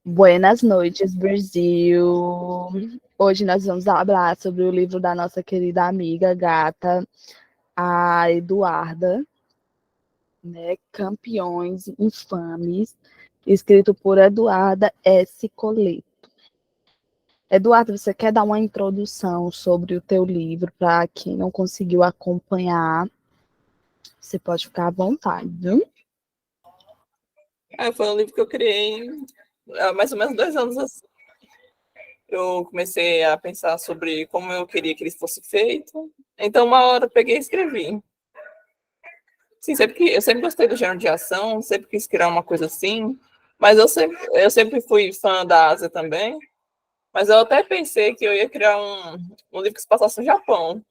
Buenas noites, Brasil. Hoje nós vamos falar sobre o livro da nossa querida amiga gata, a Eduarda, né? Campeões Infames, escrito por Eduarda S. Coleto. Eduarda, você quer dar uma introdução sobre o teu livro para quem não conseguiu acompanhar? Você pode ficar à vontade, viu? Foi um livro que eu criei há mais ou menos 2 anos assim. Eu comecei a pensar sobre como eu queria que ele fosse feito. Então, uma hora eu peguei e escrevi. Sim, eu sempre gostei do gênero de ação, sempre quis criar uma coisa assim. Mas eu sempre fui fã da Ásia também. Mas eu até pensei que eu ia criar um livro que se passasse no Japão.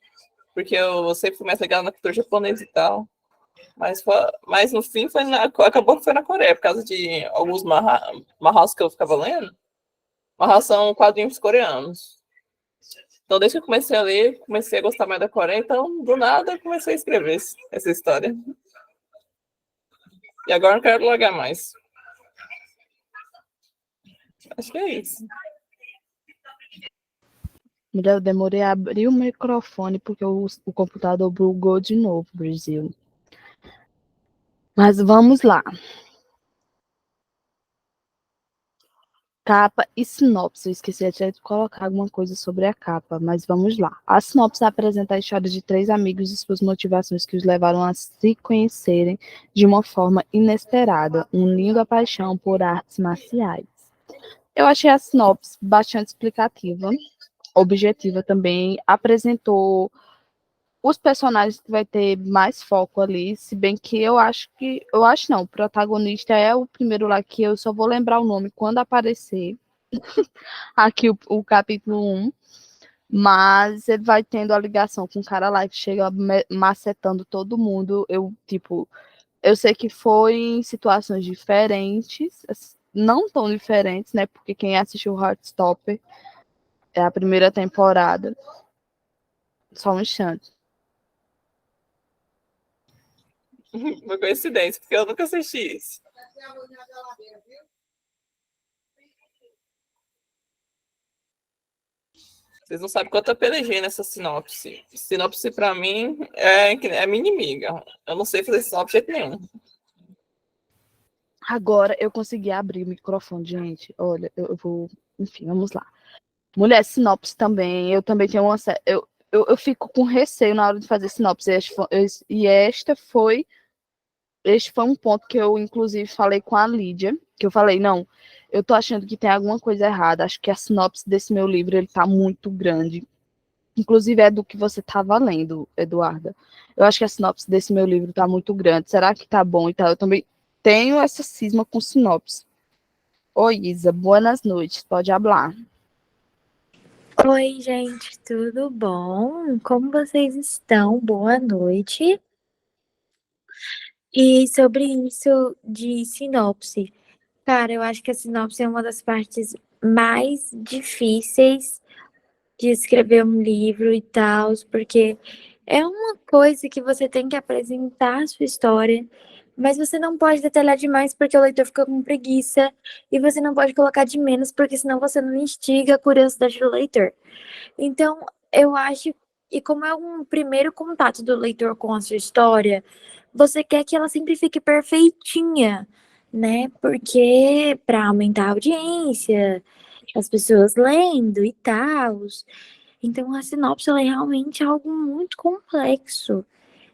Porque eu sempre fui mais ligado na cultura japonesa e tal. Mas no fim acabou que foi na Coreia, por causa de alguns manhwas que eu ficava lendo. Manhwas são quadrinhos coreanos. Então, desde que eu comecei a ler, comecei a gostar mais da Coreia. Então, do nada, eu comecei a escrever essa história. E agora não quero largar mais. Acho que é isso. Mulher, eu demorei a abrir o microfone porque o computador bugou de novo, Brasil. Mas vamos lá. Capa e sinopse. Eu esqueci até de colocar alguma coisa sobre a capa, mas vamos lá. A sinopse apresenta a história de três amigos e suas motivações que os levaram a se conhecerem de uma forma inesperada, unindo a paixão por artes marciais. Eu achei a sinopse bastante explicativa, objetiva também, apresentou os personagens que vai ter mais foco ali, se bem que eu acho não, o protagonista é o primeiro lá que eu só vou lembrar o nome quando aparecer aqui o capítulo 1, mas ele vai tendo a ligação com o cara lá que chega macetando todo mundo. Eu sei que foi em situações diferentes, não tão diferentes, né? Porque quem assistiu Heartstopper é a primeira temporada. Só um instante. Uma coincidência, porque eu nunca assisti isso. Vocês não sabem quanto eu pelejei nessa sinopse. Sinopse, pra mim, é minha inimiga. Eu não sei fazer sinopse de jeito nenhum. Agora eu consegui abrir o microfone, gente. Olha, eu vou. Enfim, vamos lá. Mulher, sinopse também. Eu também tenho uma. Eu fico com receio na hora de fazer sinopse. E este foi um ponto que eu, inclusive, falei com a Lídia, que eu falei, não, eu tô achando que tem alguma coisa errada. Acho que a sinopse desse meu livro, ele tá muito grande. Inclusive, é do que você estava lendo, Eduarda. Eu acho que a sinopse desse meu livro tá muito grande. Será que tá bom e tal? Eu também tenho essa cisma com sinopse. Oi, Isa, boas noites, pode falar. Oi, gente, tudo bom? Como vocês estão? Boa noite. E sobre isso de sinopse, cara, eu acho que a sinopse é uma das partes mais difíceis de escrever um livro e tal, porque é uma coisa que você tem que apresentar a sua história, mas você não pode detalhar demais porque o leitor fica com preguiça, e você não pode colocar de menos porque senão você não instiga a curiosidade do leitor. Então, eu acho, e como é um primeiro contato do leitor com a sua história, você quer que ela sempre fique perfeitinha, né? Porque para aumentar a audiência, as pessoas lendo e tal. Então, a sinopse ela é realmente algo muito complexo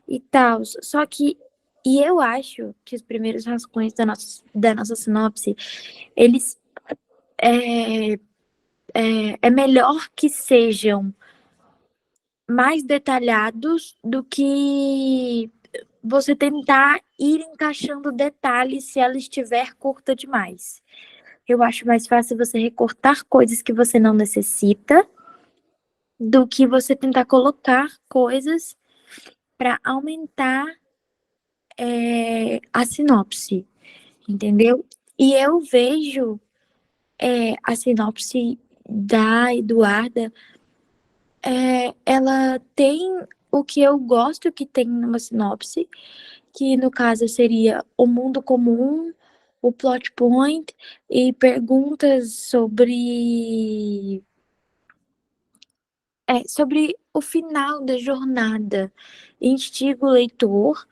e tal. Só que, e eu acho que os primeiros rascunhos da nossa sinopse, eles é melhor que sejam mais detalhados do que você tentar ir encaixando detalhes se ela estiver curta demais. Eu acho mais fácil você recortar coisas que você não necessita do que você tentar colocar coisas para aumentar a sinopse, entendeu? E eu vejo a sinopse da Eduarda, ela tem o que eu gosto que tem numa sinopse, que no caso seria o mundo comum, o plot point e perguntas sobre o final da jornada. Instiga o leitor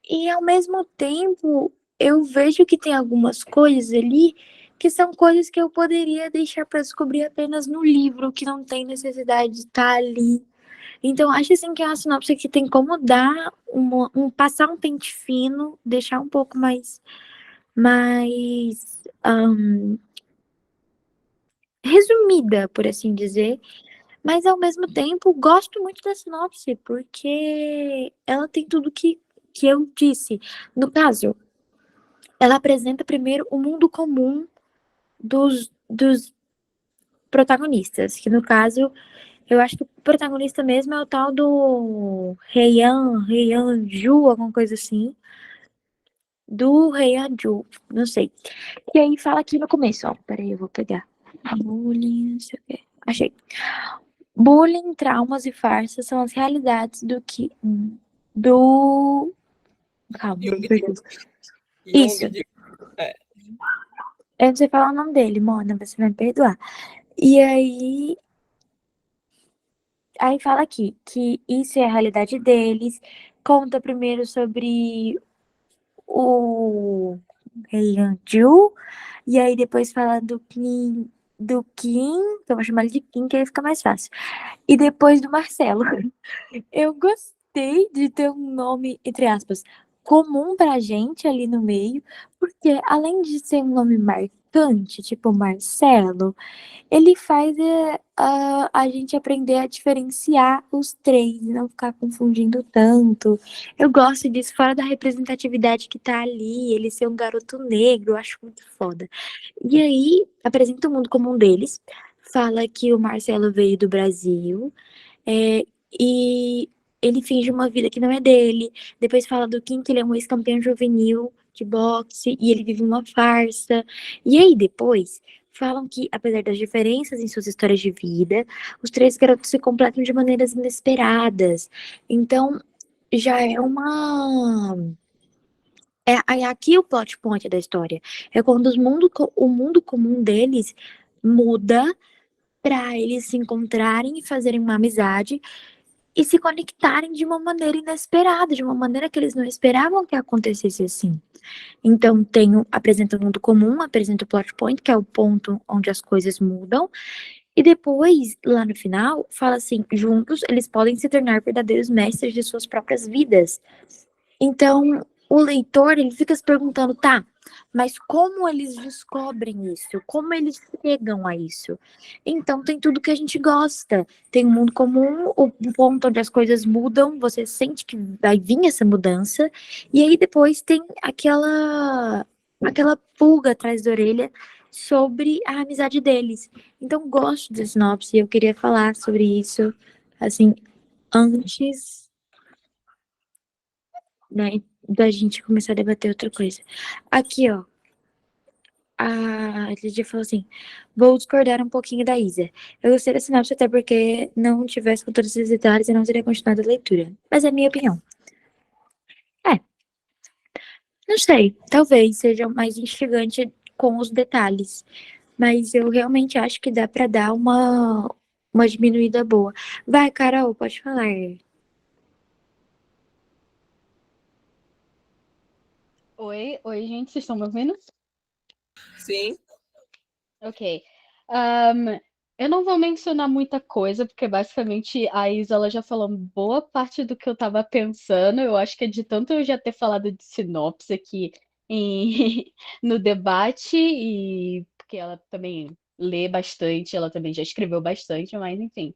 e, ao mesmo tempo, eu vejo que tem algumas coisas ali que são coisas que eu poderia deixar para descobrir apenas no livro, que não tem necessidade de estar ali. Então, acho assim que é uma sinopse que tem como dar passar um pente fino, deixar um pouco mais resumida, por assim dizer. Mas, ao mesmo tempo, gosto muito da sinopse, porque ela tem tudo que eu disse. No caso, ela apresenta primeiro o mundo comum dos protagonistas, que no caso, eu acho que o protagonista mesmo é o tal do Heian Ju, alguma coisa assim, do Heian Ju, não sei. E aí fala aqui no começo, ó, peraí, eu vou pegar. Bullying, não sei o quê. Achei. Bullying, traumas e farsas são as realidades do... Calma, Jung me de, perdi. Jung Isso, de, é, eu não sei falar o nome dele, Mona, você vai me perdoar. E aí fala aqui que isso é a realidade deles. Conta primeiro sobre o Heian-ju, e aí depois fala do Kim, que eu vou chamar ele de Kim, que aí fica mais fácil. E depois do Marcelo. Eu gostei de ter um nome, entre aspas, comum pra gente ali no meio, porque além de ser um nome marcante, tipo Marcelo, ele faz a gente aprender a diferenciar os três e não ficar confundindo tanto. Eu gosto disso, fora da representatividade que tá ali, ele ser um garoto negro, eu acho muito foda. E aí, apresenta o mundo como um deles, fala que o Marcelo veio do Brasil, e ele finge uma vida que não é dele. Depois fala do Kim, que ele é um ex-campeão juvenil de boxe, e ele vive uma farsa. E aí, depois, falam que, apesar das diferenças em suas histórias de vida, os três garotos se completam de maneiras inesperadas. Então, já é uma. É aqui o plot point da história. É quando o mundo comum deles muda para eles se encontrarem e fazerem uma amizade e se conectarem de uma maneira inesperada, de uma maneira que eles não esperavam que acontecesse assim. Então, apresenta o mundo comum, apresenta o plot point, que é o ponto onde as coisas mudam, e depois, lá no final, fala assim: juntos eles podem se tornar verdadeiros mestres de suas próprias vidas. Então, o leitor, ele fica se perguntando, tá, mas como eles descobrem isso? Como eles chegam a isso? Então, tem tudo que a gente gosta. Tem um mundo comum, o ponto onde as coisas mudam, você sente que vai vir essa mudança, e aí depois tem aquela pulga atrás da orelha sobre a amizade deles. Então, gosto da sinopse, eu queria falar sobre isso, assim, antes, né, da gente começar a debater outra coisa. Aqui, ó, a Lidia falou assim: vou discordar um pouquinho da Isa. Eu gostei da sinopse até porque não tivesse com todos esses detalhes e não teria continuado a leitura. Mas é a minha opinião. É, não sei. Talvez seja mais instigante com os detalhes. Mas eu realmente acho que dá pra dar uma diminuída boa. Vai, Carol, pode falar. Oi, gente, vocês estão me ouvindo? sim. Ok. Eu não vou mencionar muita coisa, porque basicamente a Isa ela já falou boa parte do que eu tava pensando. Eu acho que é de tanto eu já ter falado de sinopse aqui no debate, e porque ela também lê bastante, ela também já escreveu bastante, mas enfim.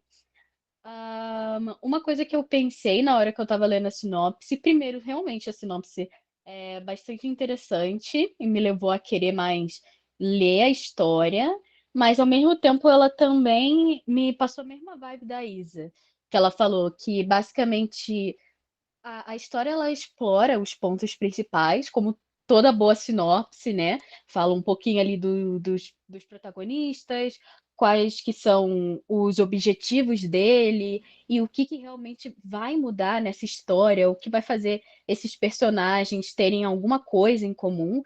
Uma coisa que eu pensei na hora que eu tava lendo a sinopse, primeiro, realmente a sinopse é bastante interessante e me levou a querer mais ler a história, mas ao mesmo tempo ela também me passou a mesma vibe da Isa, que ela falou que basicamente a história ela explora os pontos principais, como toda boa sinopse, né? Fala um pouquinho ali dos protagonistas, quais que são os objetivos dele e o que realmente vai mudar nessa história, o que vai fazer esses personagens terem alguma coisa em comum.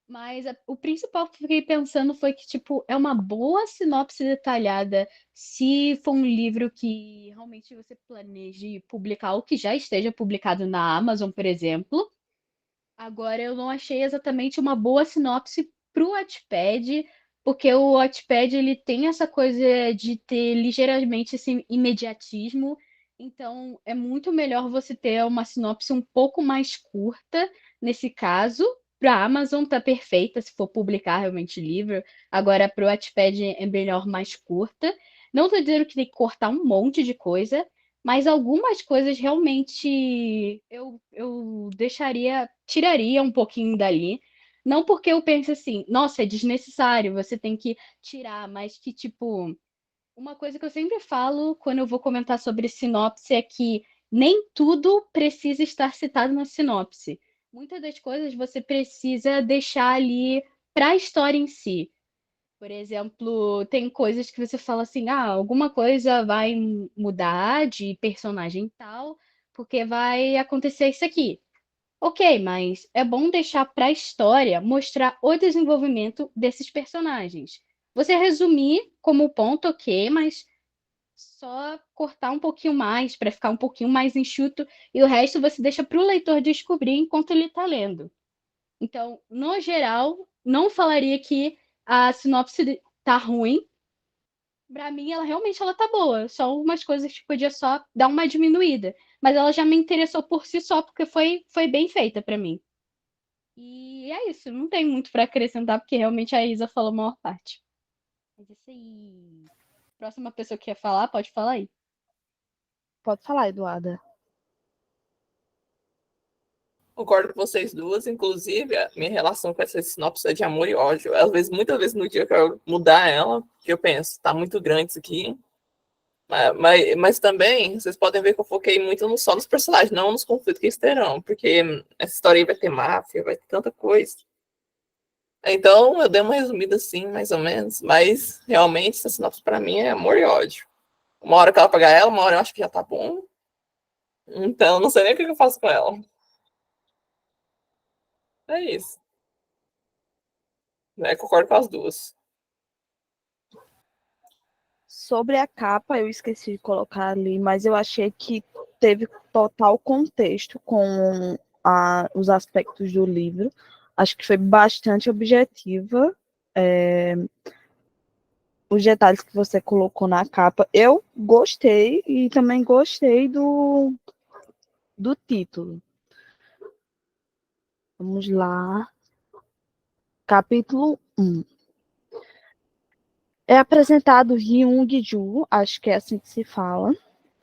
Mas o principal que eu fiquei pensando foi que, tipo, é uma boa sinopse detalhada se for um livro que realmente você planeje publicar ou que já esteja publicado na Amazon, por exemplo. Agora, eu não achei exatamente uma boa sinopse para o Wattpad, porque o Wattpad ele tem essa coisa de ter ligeiramente esse imediatismo, então é muito melhor você ter uma sinopse um pouco mais curta, nesse caso. Para a Amazon tá perfeita se for publicar realmente livro, agora para o Wattpad é melhor mais curta. Não estou dizendo que tem que cortar um monte de coisa, mas algumas coisas realmente eu deixaria, tiraria um pouquinho dali. Não porque eu pense assim, nossa, é desnecessário, você tem que tirar, mas que, tipo, uma coisa que eu sempre falo quando eu vou comentar sobre sinopse é que nem tudo precisa estar citado na sinopse. Muitas das coisas você precisa deixar ali para a história em si. Por exemplo, tem coisas que você fala assim, ah, alguma coisa vai mudar de personagem tal, porque vai acontecer isso aqui. Ok, mas é bom deixar para a história mostrar o desenvolvimento desses personagens. Você resumir como ponto, ok, mas só cortar um pouquinho mais para ficar um pouquinho mais enxuto e o resto você deixa para o leitor descobrir enquanto ele está lendo. Então, no geral, não falaria que a sinopse tá ruim. Pra mim, ela tá boa. Só umas coisas que podia só dar uma diminuída. Mas ela já me interessou por si só, porque foi bem feita pra mim. E é isso. Não tem muito pra acrescentar, porque realmente a Isa falou a maior parte. Mas isso aí. Próxima pessoa que quer falar, pode falar aí. Pode falar, Eduarda. Concordo com vocês duas, inclusive a minha relação com essa sinopse é de amor e ódio. Às vezes, muitas vezes no dia eu quero mudar ela, porque eu penso, tá muito grande isso aqui. Mas também, vocês podem ver que eu foquei muito só nos personagens, não nos conflitos que eles terão, porque essa história aí vai ter máfia, vai ter tanta coisa. Então, eu dei uma resumida assim, mais ou menos, mas realmente essa sinopse pra mim é amor e ódio. Uma hora que ela pagar ela, uma hora eu acho que já tá bom. Então, não sei nem o que eu faço com ela. É isso. Concordo com as duas. Sobre a capa, eu esqueci de colocar ali, mas eu achei que teve total contexto com os aspectos do livro. Acho que foi bastante objetiva. Os detalhes que você colocou na capa, eu gostei e também gostei do título. Vamos lá. Capítulo 1. É apresentado Hyung-ju, acho que é assim que se fala,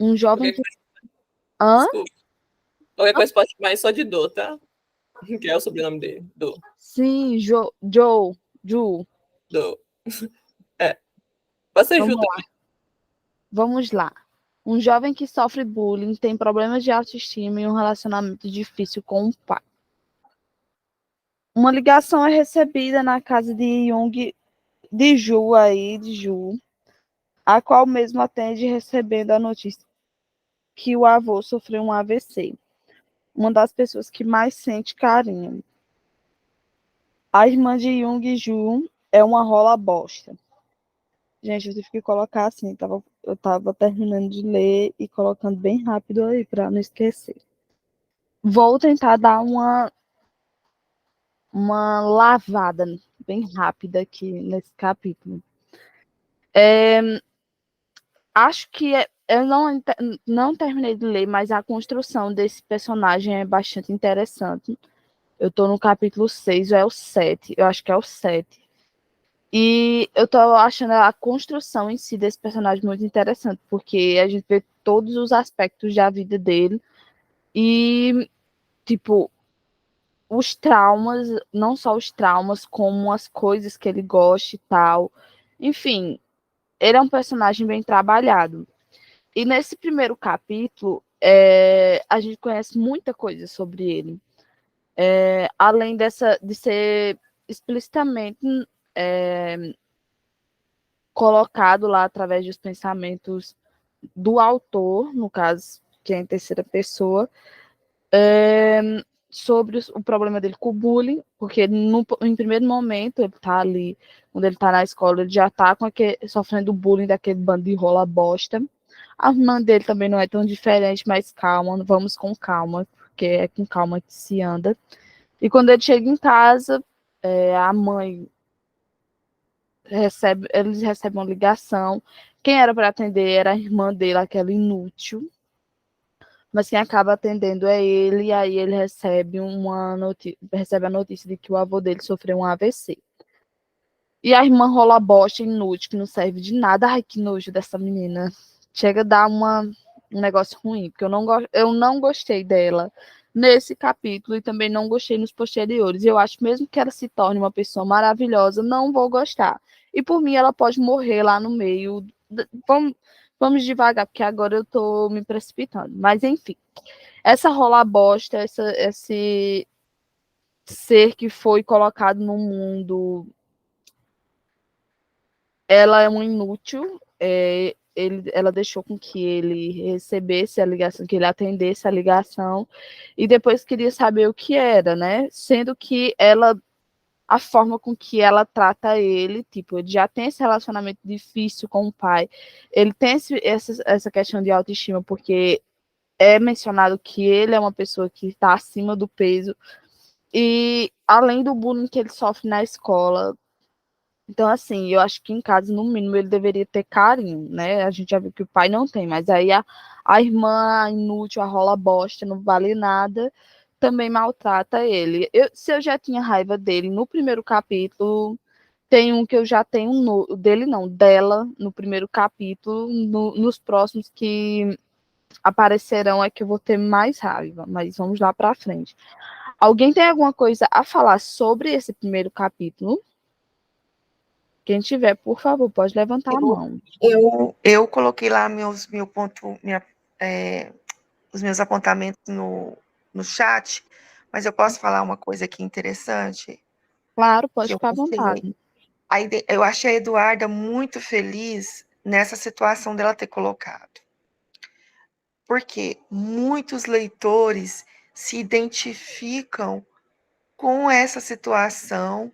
um jovem que... Hã? Desculpa. Qualquer coisa pode chamar só de Do, tá? Que é o sobrenome dele. Do. Sim, Ju. Do. É. Pode ser Ju Vamos lá. também. Vamos lá. Um jovem que sofre bullying, tem problemas de autoestima e um relacionamento difícil com o pai. Uma ligação é recebida na casa de Ju, a qual mesmo atende recebendo a notícia que o avô sofreu um AVC. Uma das pessoas que mais sente carinho. A irmã de Ju é uma rola bosta. Gente, eu tive que colocar assim, eu tava terminando de ler e colocando bem rápido aí para não esquecer. Vou tentar dar uma lavada bem rápida aqui nesse capítulo. Acho que eu não terminei de ler, mas a construção desse personagem é bastante interessante. Eu estou no capítulo 6, ou é o 7, eu acho que é o 7. E eu tô achando a construção em si desse personagem muito interessante, porque a gente vê todos os aspectos da vida dele e, tipo, os traumas, não só os traumas, como as coisas que ele gosta e tal. Enfim, ele é um personagem bem trabalhado. E nesse primeiro capítulo, a gente conhece muita coisa sobre ele. Além de ser explicitamente colocado lá através dos pensamentos do autor, no caso, que é em terceira pessoa, sobre o problema dele com o bullying, porque em primeiro momento ele tá ali, quando ele tá na escola, ele já tá sofrendo bullying daquele bando de rola bosta. A irmã dele também não é tão diferente, mas calma, vamos com calma, porque é com calma que se anda. E quando ele chega em casa, a mãe eles recebem uma ligação. Quem era para atender era a irmã dele, aquela inútil, mas quem acaba atendendo é ele, e aí ele recebe a notícia de que o avô dele sofreu um AVC. E a irmã rola bosta inútil, que não serve de nada. Ai, que nojo dessa menina. Chega a dar um negócio ruim, porque eu não gostei dela nesse capítulo e também não gostei nos posteriores. Eu acho mesmo que ela se torne uma pessoa maravilhosa, não vou gostar. E por mim ela pode morrer lá no meio. Vamos devagar, porque agora eu tô me precipitando. Mas enfim, essa rola bosta, esse ser que foi colocado no mundo, ela é um inútil. Ela deixou com que ele recebesse a ligação, que ele atendesse a ligação, e depois queria saber o que era, né? Sendo que a forma com que ela trata ele, tipo, ele já tem esse relacionamento difícil com o pai, ele tem essa questão de autoestima, porque é mencionado que ele é uma pessoa que está acima do peso, e além do bullying que ele sofre na escola. Então, assim, eu acho que em casa, no mínimo, ele deveria ter carinho, né? A gente já viu que o pai não tem, mas aí a irmã inútil, a rola bosta, não vale nada, também maltrata ele. Se eu já tinha raiva dele no primeiro capítulo, tem um que eu já tenho dele não, dela, no primeiro capítulo, nos próximos que aparecerão é que eu vou ter mais raiva, mas vamos lá para frente. Alguém tem alguma coisa a falar sobre esse primeiro capítulo? Quem tiver, por favor, pode levantar a mão. Eu coloquei lá os meus apontamentos no chat, mas eu posso falar uma coisa aqui interessante? Claro, pode Que eu ficar à pensei. vontade. Eu achei a Eduarda muito feliz nessa situação dela ter colocado. Porque muitos leitores se identificam com essa situação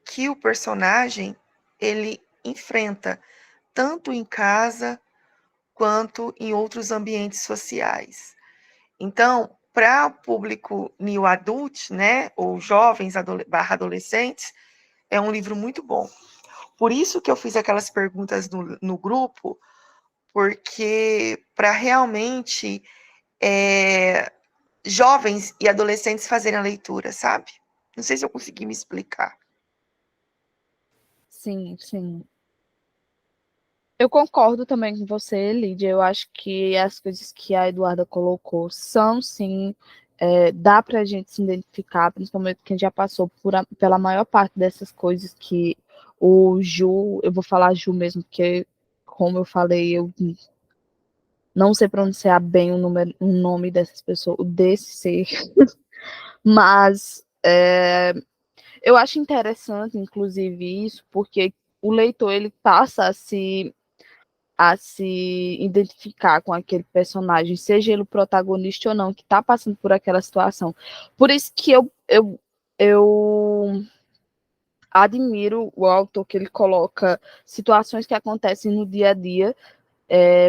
que o personagem ele enfrenta, tanto em casa quanto em outros ambientes sociais. Então, para o público new adult, né, ou jovens barra adolescentes, é um livro muito bom. Por isso que eu fiz aquelas perguntas no grupo, porque para realmente jovens e adolescentes fazerem a leitura, sabe? Não sei se eu consegui me explicar. Sim, sim. Eu concordo também com você, Lídia. Eu acho que as coisas que a Eduarda colocou são, sim, dá para a gente se identificar, principalmente quem já passou pela maior parte dessas coisas que o Ju, eu vou falar Ju mesmo, porque, como eu falei, eu não sei pronunciar bem o nome dessas pessoas, desse ser, mas eu acho interessante, inclusive, isso, porque o leitor ele passa a se identificar com aquele personagem, seja ele o protagonista ou não, que está passando por aquela situação. Por isso que eu admiro o autor, que ele coloca situações que acontecem no dia a dia,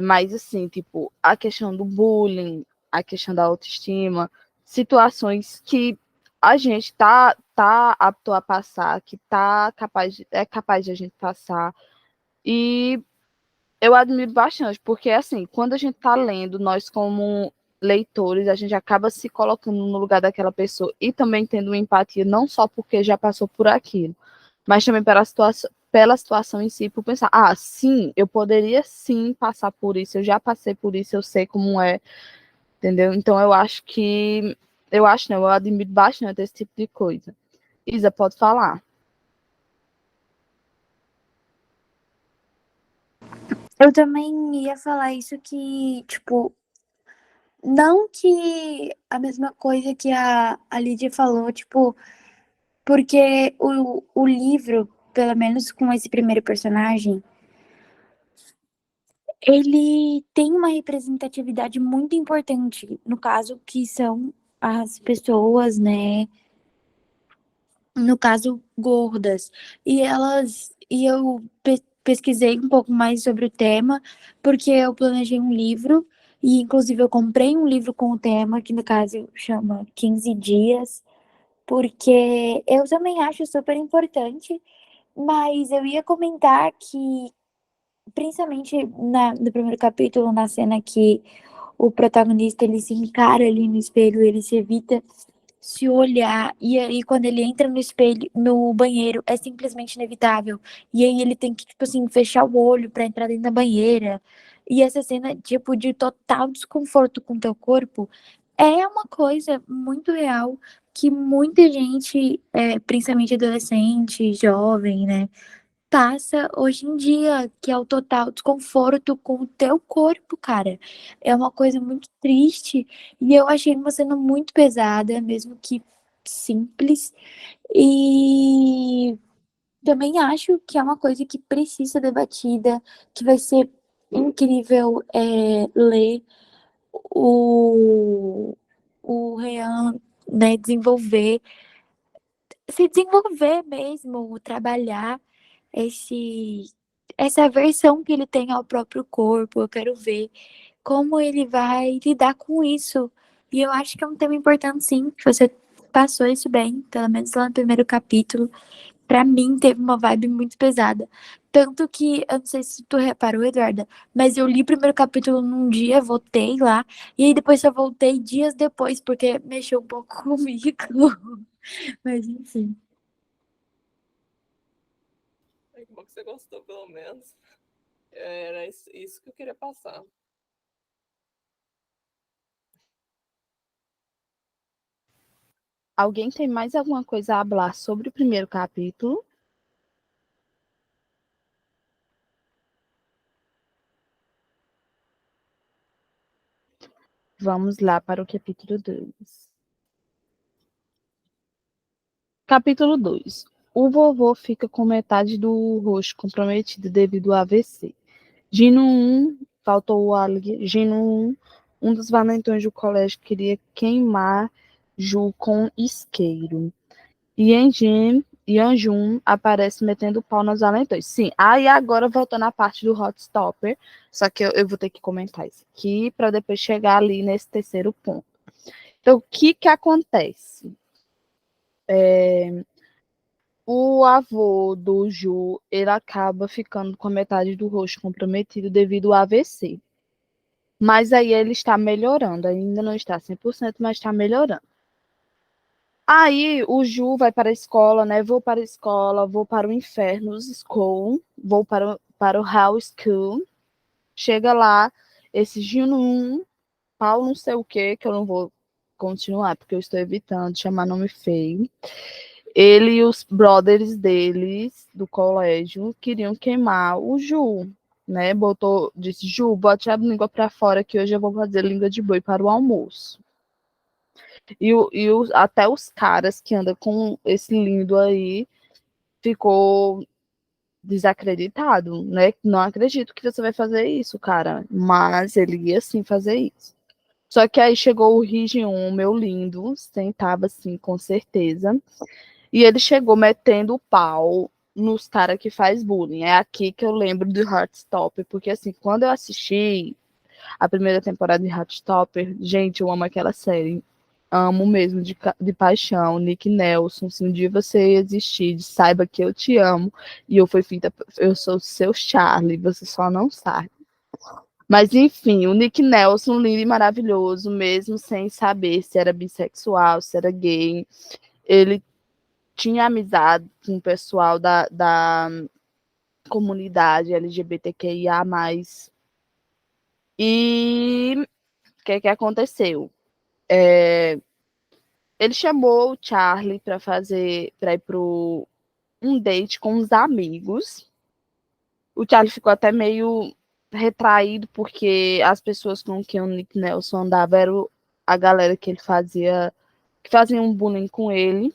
mas assim, tipo, a questão do bullying, a questão da autoestima, situações que a gente tá apto a passar, que é capaz de a gente passar. E eu admiro bastante, porque assim, quando a gente está lendo, nós como leitores, a gente acaba se colocando no lugar daquela pessoa e também tendo uma empatia, não só porque já passou por aquilo, mas também pela situação em si, por pensar, sim, eu poderia sim passar por isso, eu já passei por isso, eu sei como é, entendeu? Então eu admiro bastante esse tipo de coisa. Isa, pode falar. Eu também ia falar isso que, tipo, não que a mesma coisa que a Lídia falou, tipo, porque o livro, pelo menos com esse primeiro personagem, ele tem uma representatividade muito importante, no caso, que são as pessoas, né, no caso, gordas. E eu pesquisei um pouco mais sobre o tema, porque eu planejei um livro, e inclusive eu comprei um livro com o tema, que no caso chama 15 Dias, porque eu também acho super importante, mas eu ia comentar que, principalmente no primeiro capítulo, na cena que o protagonista ele se encara ali no espelho, ele se evita se olhar, e aí quando ele entra no espelho, no banheiro, é simplesmente inevitável. E aí ele tem que, tipo assim, fechar o olho pra entrar dentro da banheira. E essa cena, tipo, de total desconforto com o teu corpo, é uma coisa muito real que muita gente, principalmente adolescente, jovem, né, passa hoje em dia, que é o total desconforto com o teu corpo, cara. É uma coisa muito triste e eu achei uma cena muito pesada, mesmo que simples. E também acho que é uma coisa que precisa ser debatida, que vai ser incrível ler o, o Ryan, né, se desenvolver mesmo, trabalhar esse essa aversão que ele tem ao próprio corpo. Eu quero ver como ele vai lidar com isso. E eu acho que é um tema importante, sim, que você passou isso bem, pelo menos lá no primeiro capítulo. Pra mim, teve uma vibe muito pesada. Tanto que, eu não sei se tu reparou, Eduarda, mas eu li o primeiro capítulo num dia, voltei lá, e aí depois só voltei dias depois, porque mexeu um pouco comigo. Mas enfim. Que bom que você gostou, pelo menos. Era isso que eu queria passar. Alguém tem mais alguma coisa a falar sobre o primeiro capítulo? Vamos lá para o capítulo 2. Capítulo 2. O vovô fica com metade do rosto comprometido devido ao AVC. Gino 1, faltou o Ali. Gino 1, um dos valentões do colégio, queria queimar Ju com isqueiro. Yanjun aparece metendo pau nos valentões. Sim, aí agora voltando à parte do Hot Stopper, só que eu vou ter que comentar isso aqui para depois chegar ali nesse terceiro ponto. Então, o que acontece? O avô do Ju, ele acaba ficando com a metade do rosto comprometido devido ao AVC. Mas aí ele está melhorando, ainda não está 100%, mas está melhorando. Aí o Ju vai para a escola, né? Vou para a escola, vou para o Infernos School, vou para o Hell School. Chega lá, esse Juno 1, Paulo não sei o que eu não vou continuar, porque eu estou evitando chamar nome feio. Ele e os brothers deles, do colégio, queriam queimar o Ju, né? Disse, Ju, bote a língua para fora que hoje eu vou fazer língua de boi para o almoço. Até os caras que andam com esse lindo aí ficou desacreditado, né? Não acredito que você vai fazer isso, cara. Mas ele ia sim fazer isso. Só que aí chegou o Rigion, meu lindo, sentava assim, com certeza. E ele chegou metendo o pau nos caras que faz bullying. É aqui que eu lembro do Heartstopper, porque assim, quando eu assisti a primeira temporada de Heartstopper, gente, eu amo aquela série. Amo mesmo, de paixão. Nick Nelson, se um dia você existir, saiba que eu te amo. E eu sou seu Charlie, você só não sabe. Mas enfim, o Nick Nelson, lindo e maravilhoso, mesmo sem saber se era bissexual, se era gay. Ele tinha amizade com o pessoal da comunidade LGBTQIA+. E o que aconteceu? Ele chamou o Charlie para ir para um date com os amigos. O Charlie ficou até meio retraído, porque as pessoas com quem o Nick Nelson andava eram a galera que que fazia um bullying com ele.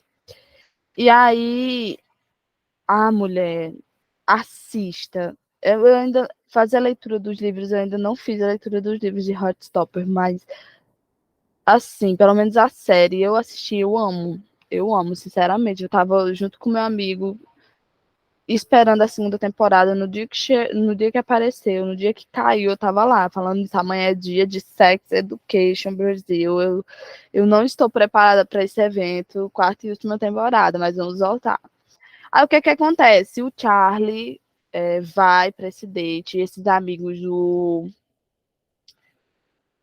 E aí, a mulher, assista. Eu ainda fazer a leitura dos livros, eu ainda não fiz a leitura dos livros de Heartstopper, mas Assim, pelo menos a série eu assisti, eu amo, sinceramente. Eu tava junto com meu amigo esperando a segunda temporada no dia no dia que apareceu, no dia que caiu, eu tava lá falando isso, amanhã é dia de Sex Education Brasil. Eu não estou preparada para esse evento, quarta e última temporada, mas vamos voltar. Aí o que que acontece? O Charlie vai para esse date, e esses amigos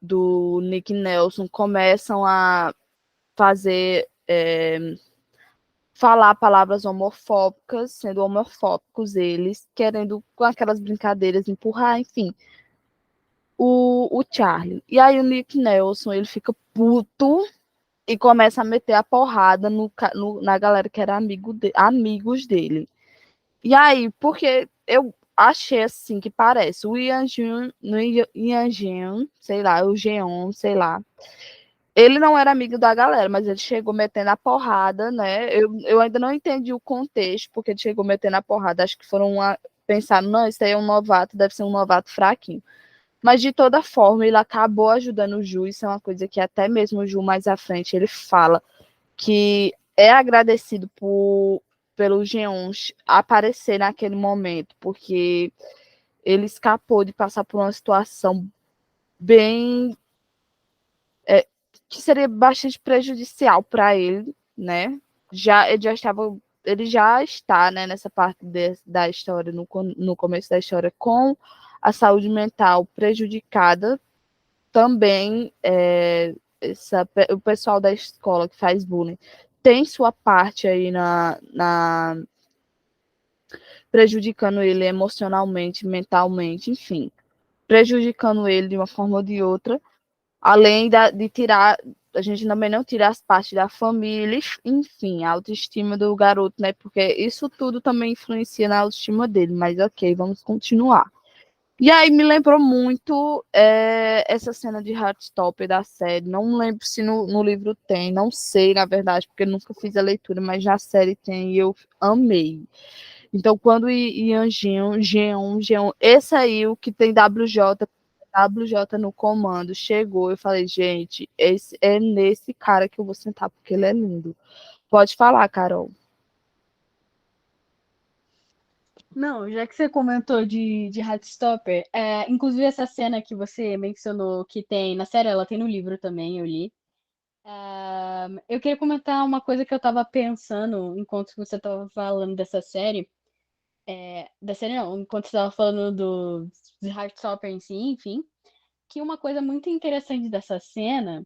do Nick Nelson começam a fazer falar palavras homofóbicas, sendo homofóbicos eles, querendo com aquelas brincadeiras empurrar, enfim, o Charlie. E aí o Nick Nelson, ele fica puto e começa a meter a porrada na galera que era amigos dele. E aí, porque eu achei assim que parece o Ian Jeon, sei lá, o Jeon, sei lá. Ele não era amigo da galera, mas ele chegou metendo a porrada, né? Eu ainda não entendi o contexto, porque ele chegou metendo a porrada. Acho que pensaram, não, esse aí é um novato, deve ser um novato fraquinho. Mas de toda forma, ele acabou ajudando o Ju. Isso é uma coisa que até mesmo o Ju mais à frente ele fala que é agradecido pelo Geon aparecer naquele momento, porque ele escapou de passar por uma situação bem que seria bastante prejudicial para ele, né? Ele já está, né, nessa parte da história, no começo da história, com a saúde mental prejudicada. Também o pessoal da escola que faz bullying tem sua parte aí prejudicando ele emocionalmente, mentalmente, enfim, prejudicando ele de uma forma ou de outra, além de tirar, a gente também não tira as partes da família, enfim, a autoestima do garoto, né? Porque isso tudo também influencia na autoestima dele, mas ok, vamos continuar. E aí me lembrou muito essa cena de Heartstopper da série. Não lembro se no livro tem, não sei, na verdade, porque eu nunca fiz a leitura, mas na série tem e eu amei. Então, quando o Ian Geon, esse aí, o que tem WJ no comando, chegou, eu falei, gente, é nesse cara que eu vou sentar, porque ele é lindo. Pode falar, Carol. Não, já que você comentou de Heartstopper, inclusive essa cena que você mencionou que tem na série, ela tem no livro também, eu li. Eu queria comentar uma coisa que eu tava pensando enquanto você tava falando dessa série. Da série não, enquanto você tava falando de Heartstopper em si, enfim. Que uma coisa muito interessante dessa cena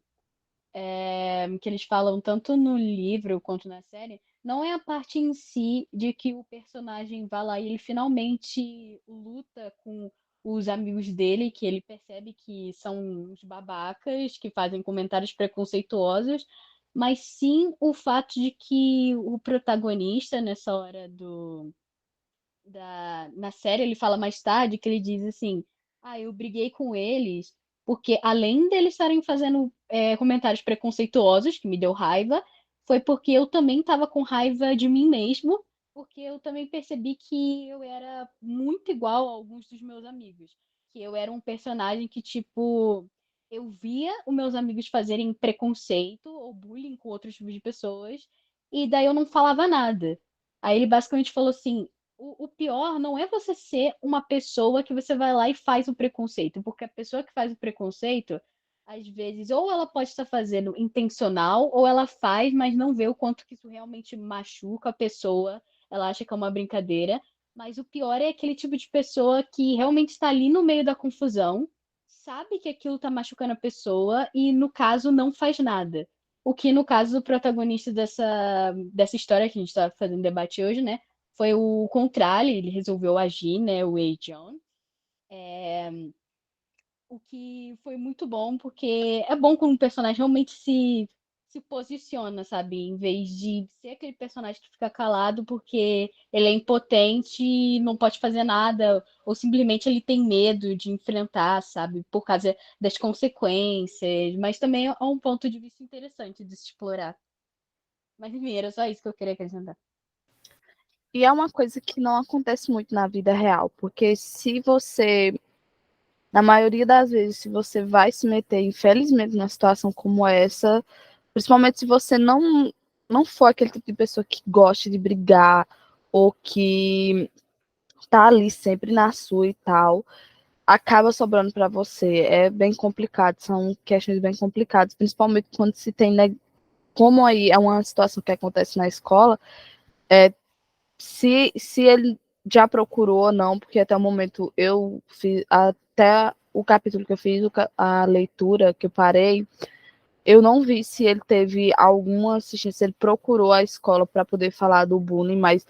que eles falam tanto no livro quanto na série, não é a parte em si de que o personagem vai lá e ele finalmente luta com os amigos dele, que ele percebe que são uns babacas, que fazem comentários preconceituosos, mas sim o fato de que o protagonista, nessa hora na série, ele fala mais tarde que ele diz assim: Ah, eu briguei com eles porque, além deles estarem fazendo comentários preconceituosos, que me deu raiva, foi porque eu também estava com raiva de mim mesmo, porque eu também percebi que eu era muito igual a alguns dos meus amigos. Que eu era um personagem que, tipo, eu via os meus amigos fazerem preconceito ou bullying com outros tipos de pessoas, e daí eu não falava nada. Aí ele basicamente falou assim: o pior não é você ser uma pessoa que você vai lá e faz o preconceito, porque a pessoa que faz o preconceito, às vezes, ou ela pode estar fazendo intencional, ou ela faz, mas não vê o quanto que isso realmente machuca a pessoa, ela acha que é uma brincadeira. Mas o pior é aquele tipo de pessoa que realmente está ali no meio da confusão, sabe que aquilo está machucando a pessoa e, no caso, não faz nada. O que, no caso do protagonista dessa história que a gente está fazendo debate hoje, né? Foi o contrário, ele resolveu agir, né, o Wei John. O que foi muito bom, porque é bom quando um personagem realmente se posiciona, sabe? Em vez de ser aquele personagem que fica calado porque ele é impotente e não pode fazer nada, ou simplesmente ele tem medo de enfrentar, sabe? Por causa das consequências. Mas também é um ponto de vista interessante de se explorar. Mas, enfim, era só isso que eu queria acrescentar. E é uma coisa que não acontece muito na vida real, porque se você na maioria das vezes, se você vai se meter, infelizmente, numa situação como essa, principalmente se você não for aquele tipo de pessoa que gosta de brigar ou que tá ali sempre na sua e tal, acaba sobrando para você. É bem complicado, são questões bem complicadas, principalmente quando se tem, né, como aí é uma situação que acontece na escola, se ele já procurou ou não, porque até o momento eu fiz, até o capítulo que eu fiz, a leitura que eu parei, eu não vi se ele teve alguma assistência, se ele procurou a escola para poder falar do bullying, mas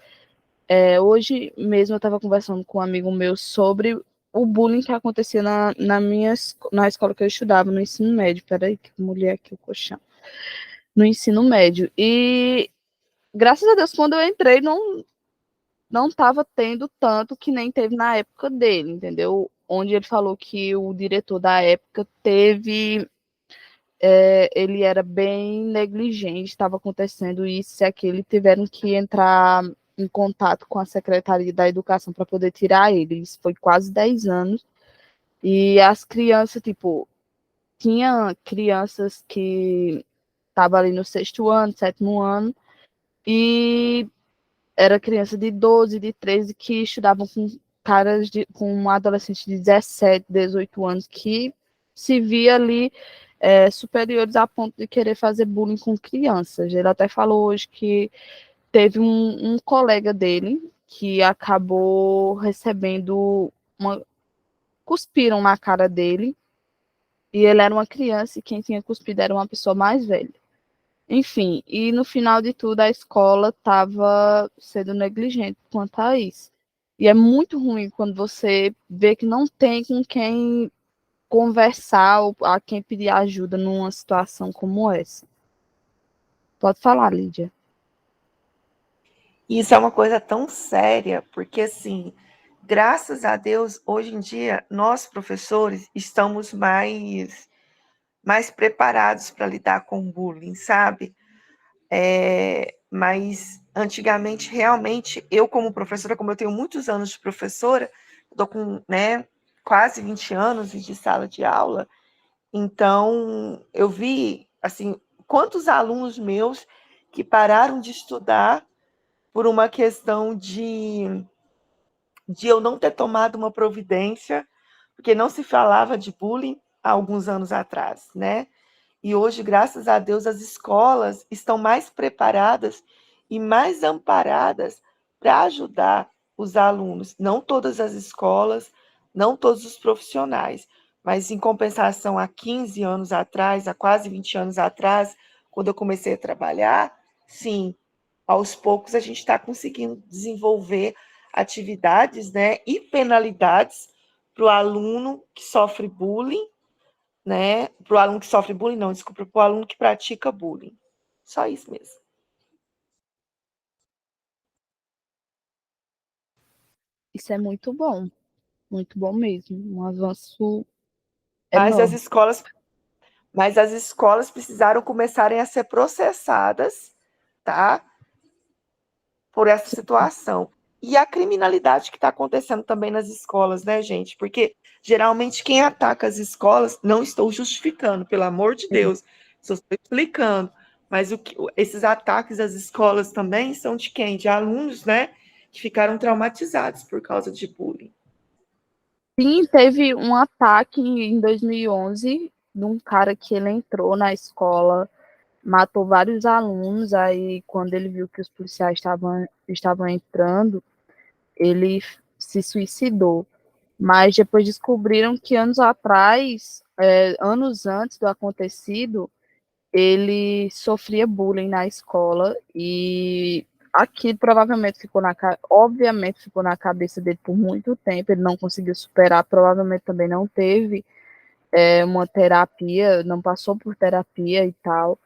hoje mesmo eu estava conversando com um amigo meu sobre o bullying que acontecia na escola que eu estudava, no ensino médio. Peraí, que mulher aqui, o colchão. No ensino médio. E, graças a Deus, quando eu entrei, não estava tendo tanto que nem teve na época dele, entendeu? Onde ele falou que o diretor da época teve. Ele era bem negligente, estava acontecendo isso e aquilo, e tiveram que entrar em contato com a Secretaria da Educação para poder tirar ele. Isso foi quase 10 anos. E as crianças, tipo, tinha crianças que estavam ali no 6º ano, 7º ano, e era criança de 12, de 13, que estudavam com um adolescente de 17, 18 anos, que se via ali superiores a ponto de querer fazer bullying com crianças. Ele até falou hoje que teve um colega dele que acabou recebendo cuspiram na cara dele, e ele era uma criança, e quem tinha cuspido era uma pessoa mais velha. Enfim, e no final de tudo, a escola estava sendo negligente quanto a isso. E é muito ruim quando você vê que não tem com quem conversar ou a quem pedir ajuda numa situação como essa. Pode falar, Lídia. Isso é uma coisa tão séria, porque assim, graças a Deus, hoje em dia, nós professores estamos mais preparados para lidar com o bullying, sabe? Mas antigamente, realmente, eu como professora, como eu tenho muitos anos de professora, estou com, né, quase 20 anos de sala de aula, então eu vi, assim, quantos alunos meus que pararam de estudar por uma questão de eu não ter tomado uma providência, porque não se falava de bullying há alguns anos atrás, né? E hoje, graças a Deus, as escolas estão mais preparadas e mais amparadas para ajudar os alunos. Não todas as escolas, não todos os profissionais, mas em compensação, há 15 anos atrás, há quase 20 anos atrás, quando eu comecei a trabalhar, sim, aos poucos a gente está conseguindo desenvolver atividades, né, e penalidades para o aluno que sofre bullying, né? Para o aluno que sofre bullying, não, desculpa, para o aluno que pratica bullying. Só isso mesmo. Isso é muito bom mesmo, um avanço Mas as enorme. escolas, mas as escolas precisaram começarem a ser processadas, tá? Por essa situação. E a criminalidade que está acontecendo também nas escolas, né, gente? Porque geralmente quem ataca as escolas, não estou justificando, pelo amor de Deus, só estou explicando. Mas esses ataques às escolas também são de quem? De alunos, né? Que ficaram traumatizados por causa de bullying. Sim, teve um ataque em 2011 de um cara que ele entrou na escola, matou vários alunos. Aí, quando ele viu que os policiais estavam entrando, ele se suicidou. Mas depois descobriram que anos atrás, anos antes do acontecido, ele sofria bullying na escola, e aqui provavelmente obviamente ficou na cabeça dele por muito tempo. Ele não conseguiu superar, provavelmente também não teve uma terapia, não passou por terapia e tal,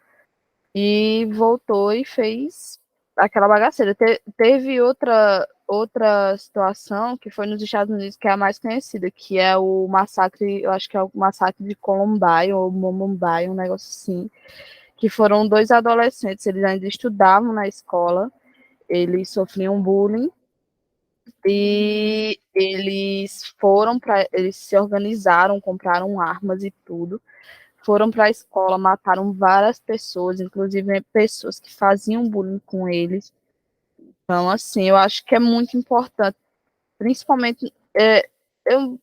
e voltou e fez aquela bagaceira. Teve outra situação que foi nos Estados Unidos, que é a mais conhecida, que é o massacre, eu acho que é o massacre de Columbine ou Mumbai, um negócio assim, que foram 2 adolescentes, eles ainda estudavam na escola, eles sofriam bullying, e eles se organizaram, compraram armas e tudo, foram para a escola, mataram várias pessoas, inclusive pessoas que faziam bullying com eles. Então, assim, eu acho que é muito importante, principalmente, eu,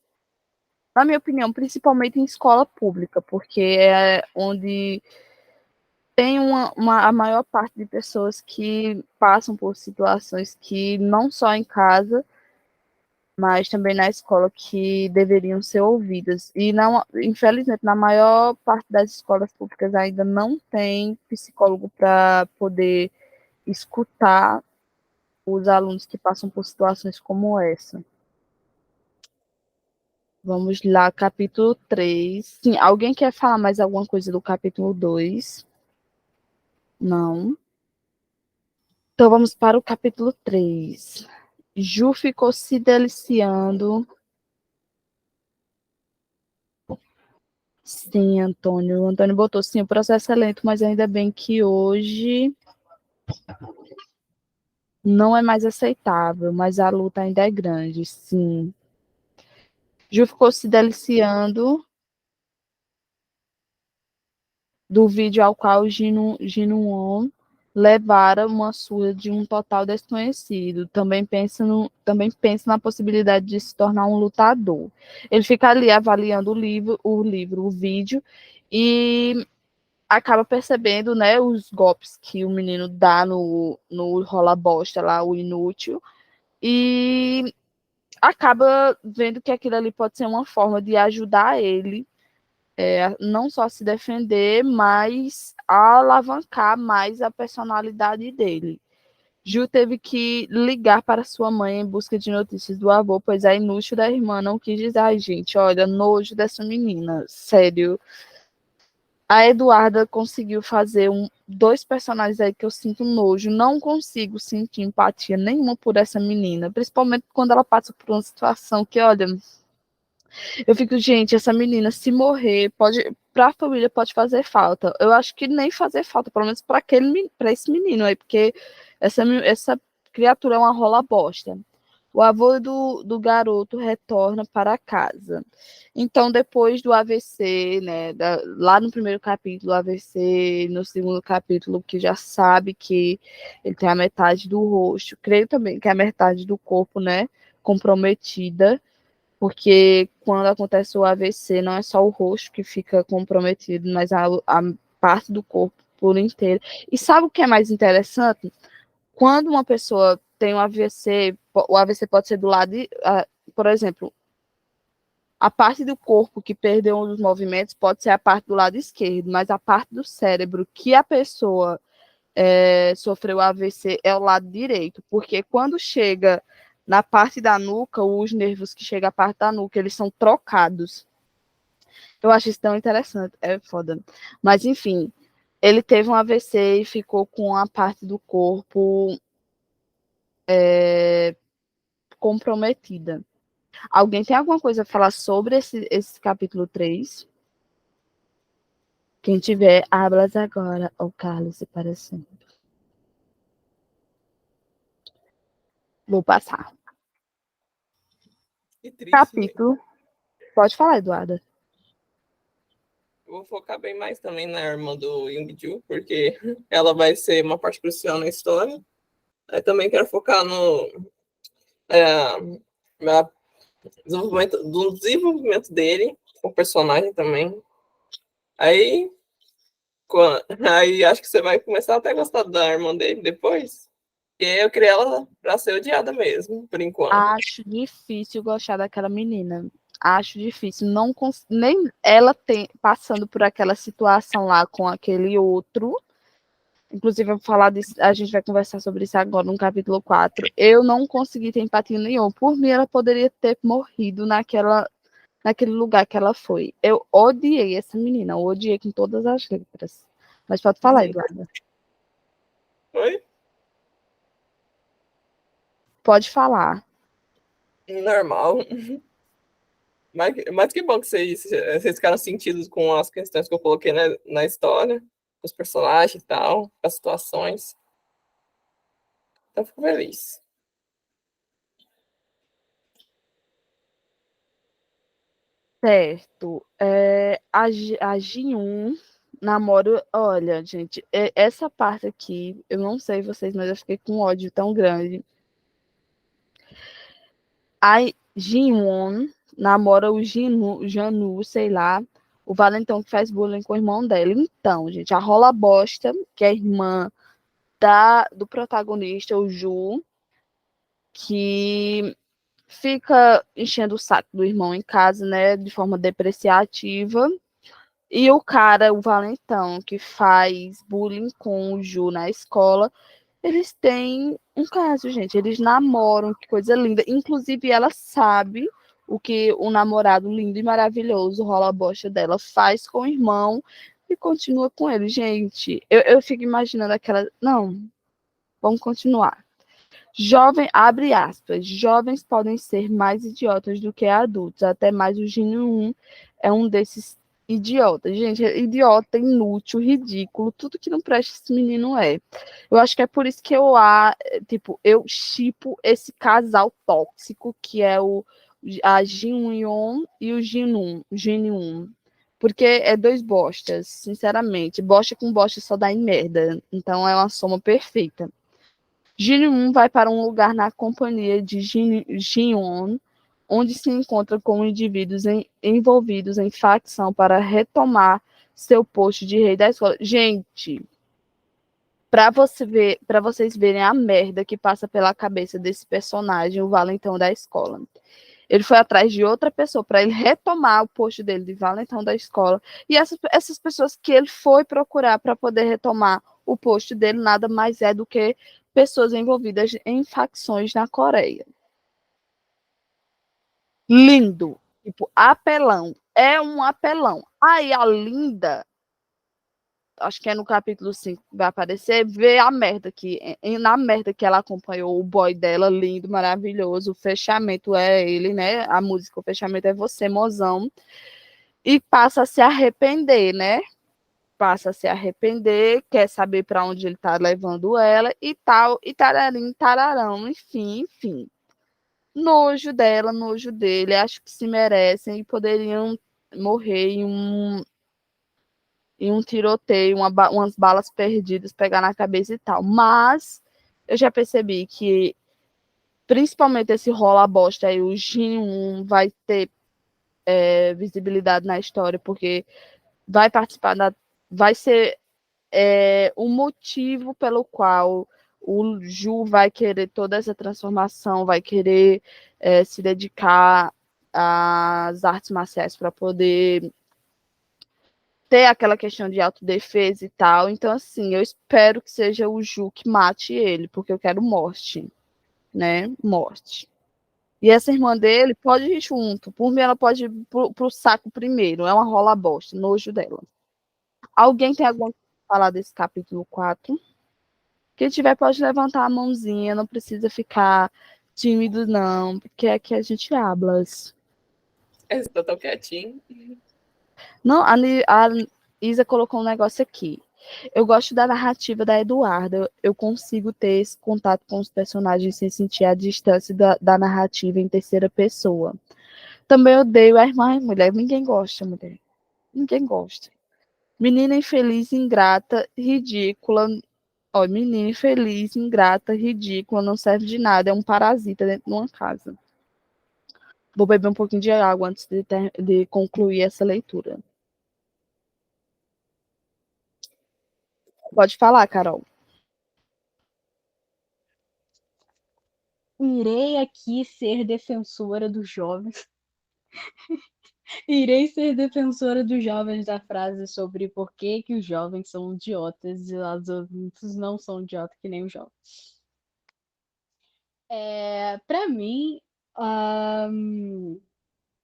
na minha opinião, principalmente em escola pública, porque é onde tem a maior parte de pessoas que passam por situações que não só em casa, mas também na escola que deveriam ser ouvidas. E não, infelizmente, na maior parte das escolas públicas ainda não tem psicólogo para poder escutar os alunos que passam por situações como essa. Vamos lá, capítulo 3. Sim, alguém quer falar mais alguma coisa do capítulo 2? Não. Então vamos para o capítulo 3. Ju ficou se deliciando. Sim, Antônio. O Antônio botou sim, o processo é lento, mas ainda bem que hoje não é mais aceitável, mas a luta ainda é grande, sim. Ju ficou se deliciando do vídeo ao qual Ginuon levara uma surra de um total desconhecido. Também pensa na possibilidade de se tornar um lutador. Ele fica ali avaliando o vídeo, e acaba percebendo, né, os golpes que o menino dá no rola bosta lá, o inútil, e acaba vendo que aquilo ali pode ser uma forma de ajudar ele, não só a se defender, mas a alavancar mais a personalidade dele. Ju teve que ligar para sua mãe em busca de notícias do avô, pois a inútil da irmã não quis dizer: ai, gente, olha, nojo dessa menina, sério. A Eduarda conseguiu fazer dois personagens aí que eu sinto nojo. Não consigo sentir empatia nenhuma por essa menina, principalmente quando ela passa por uma situação que, olha, eu fico, gente, essa menina, se morrer, para a família pode fazer falta. Eu acho que nem fazer falta, pelo menos para esse menino aí, porque essa criatura é uma rola bosta. O avô do garoto retorna para casa. Então, depois do AVC, né, lá no primeiro capítulo, do AVC, no segundo capítulo, que já sabe que ele tem a metade do rosto, creio também que é a metade do corpo, né, comprometida, porque quando acontece o AVC, não é só o rosto que fica comprometido, mas a parte do corpo por inteiro. E sabe o que é mais interessante? Quando uma pessoa tem um AVC, o AVC pode ser do lado de, por exemplo, a parte do corpo que perdeu um dos movimentos pode ser a parte do lado esquerdo, mas a parte do cérebro que a pessoa sofreu AVC é o lado direito, porque quando chega na parte da nuca, os nervos que chegam à parte da nuca, eles são trocados. Eu acho isso tão interessante, é foda. Mas, enfim, ele teve um AVC e ficou com a parte do corpo comprometida. Alguém tem alguma coisa a falar sobre esse capítulo 3? Quem tiver, hablas agora, o Carlos se parecendo. Vou passar. Que triste, né? Capítulo. Pode falar, Eduarda. Eu vou focar bem mais também na irmã do Young-ju, porque ela vai ser uma parte crucial na história. Eu também quero focar no desenvolvimento dele, o personagem também. Aí, aí acho que você vai começar até a gostar da irmã dele depois. Porque eu criei ela pra ser odiada mesmo, por enquanto. Acho difícil gostar daquela menina. Acho difícil. Não nem ela tem passando por aquela situação lá com aquele outro. Inclusive, eu vou falar disso, a gente vai conversar sobre isso agora no capítulo 4. Eu não consegui ter empatia nenhuma. Por mim, ela poderia ter morrido naquele lugar que ela foi. Eu odiei essa menina, eu odiei com todas as letras. Mas pode falar, Eduardo. Oi? Pode falar. Normal. Mas que bom que vocês ficaram sentidos com as questões que eu coloquei na história, os personagens e tal, as situações. Então, fico feliz. Certo. A Ji-1 namora. Olha, gente, essa parte aqui, eu não sei vocês, mas eu fiquei com ódio tão grande. A Ji-won namora o Janu, sei lá, o valentão que faz bullying com o irmão dela. Então, gente, a Rola Bosta, que é a irmã do protagonista, o Ju, que fica enchendo o saco do irmão em casa, né, de forma depreciativa. E o cara, o valentão, que faz bullying com o Ju na escola, eles têm um caso, gente. Eles namoram, que coisa linda. Inclusive, ela sabe o que o namorado lindo e maravilhoso, rola bosta dela, faz com o irmão e continua com ele. Gente, eu fico imaginando aquela. Não, vamos continuar. Jovem, abre aspas, jovens podem ser mais idiotas do que adultos, até mais o Gênio 1 é um desses idiotas. Gente, é idiota, inútil, ridículo, tudo que não presta esse menino é. Eu acho que é por isso que eu shippo esse casal tóxico, que é a Jin Yoon e o Jin 1. Porque é dois bostas, sinceramente. Bosta com bosta só dá em merda. Então é uma soma perfeita. Jin-1 vai para um lugar na companhia de Jin-won, onde se encontra com indivíduos envolvidos em facção para retomar seu posto de rei da escola. Gente, para vocês verem a merda que passa pela cabeça desse personagem, o valentão da escola. Ele foi atrás de outra pessoa para ele retomar o posto dele de valentão da escola. E essas pessoas que ele foi procurar para poder retomar o posto dele nada mais é do que pessoas envolvidas em facções na Coreia. Lindo. Tipo, apelão. É um apelão. Aí a Linda, acho que é no capítulo 5 que vai aparecer, vê a merda na merda que ela acompanhou o boy dela, lindo, maravilhoso, o fechamento é ele, né? A música, o fechamento é você, mozão. E passa a se arrepender, né? Passa a se arrepender, quer saber para onde ele tá levando ela e tal, e tararim, tararão, enfim. Nojo dela, nojo dele, acho que se merecem e poderiam morrer em um tiroteio, umas balas perdidas, pegar na cabeça e tal. Mas eu já percebi que, principalmente esse rola bosta aí, o Jin vai ter visibilidade na história, porque vai participar vai ser o motivo pelo qual o Ju vai querer toda essa transformação, vai querer se dedicar às artes marciais para poder ter aquela questão de autodefesa e tal. Então, assim, eu espero que seja o Ju que mate ele, porque eu quero morte, né? Morte. E essa irmã dele pode ir junto. Por mim, ela pode ir pro saco primeiro. É uma rola bosta, nojo dela. Alguém tem alguma coisa para falar desse capítulo 4? Quem tiver pode levantar a mãozinha, não precisa ficar tímido, não, porque aqui a gente hablas. Eu tô quietinho. Não, a Isa colocou um negócio aqui. Eu gosto da narrativa da Eduarda. Eu consigo ter esse contato com os personagens sem sentir a distância da narrativa em terceira pessoa. Também odeio a irmã mulher. Ninguém gosta, mulher. Ninguém gosta. Menina infeliz, ingrata, ridícula. Ó, menina infeliz, ingrata, ridícula, não serve de nada. É um parasita dentro de uma casa. Vou beber um pouquinho de água antes de concluir essa leitura. Pode falar, Carol. Irei aqui ser defensora dos jovens. Irei ser defensora dos jovens da frase sobre por que os jovens são idiotas e os adultos não são idiotas que nem os jovens. Para mim,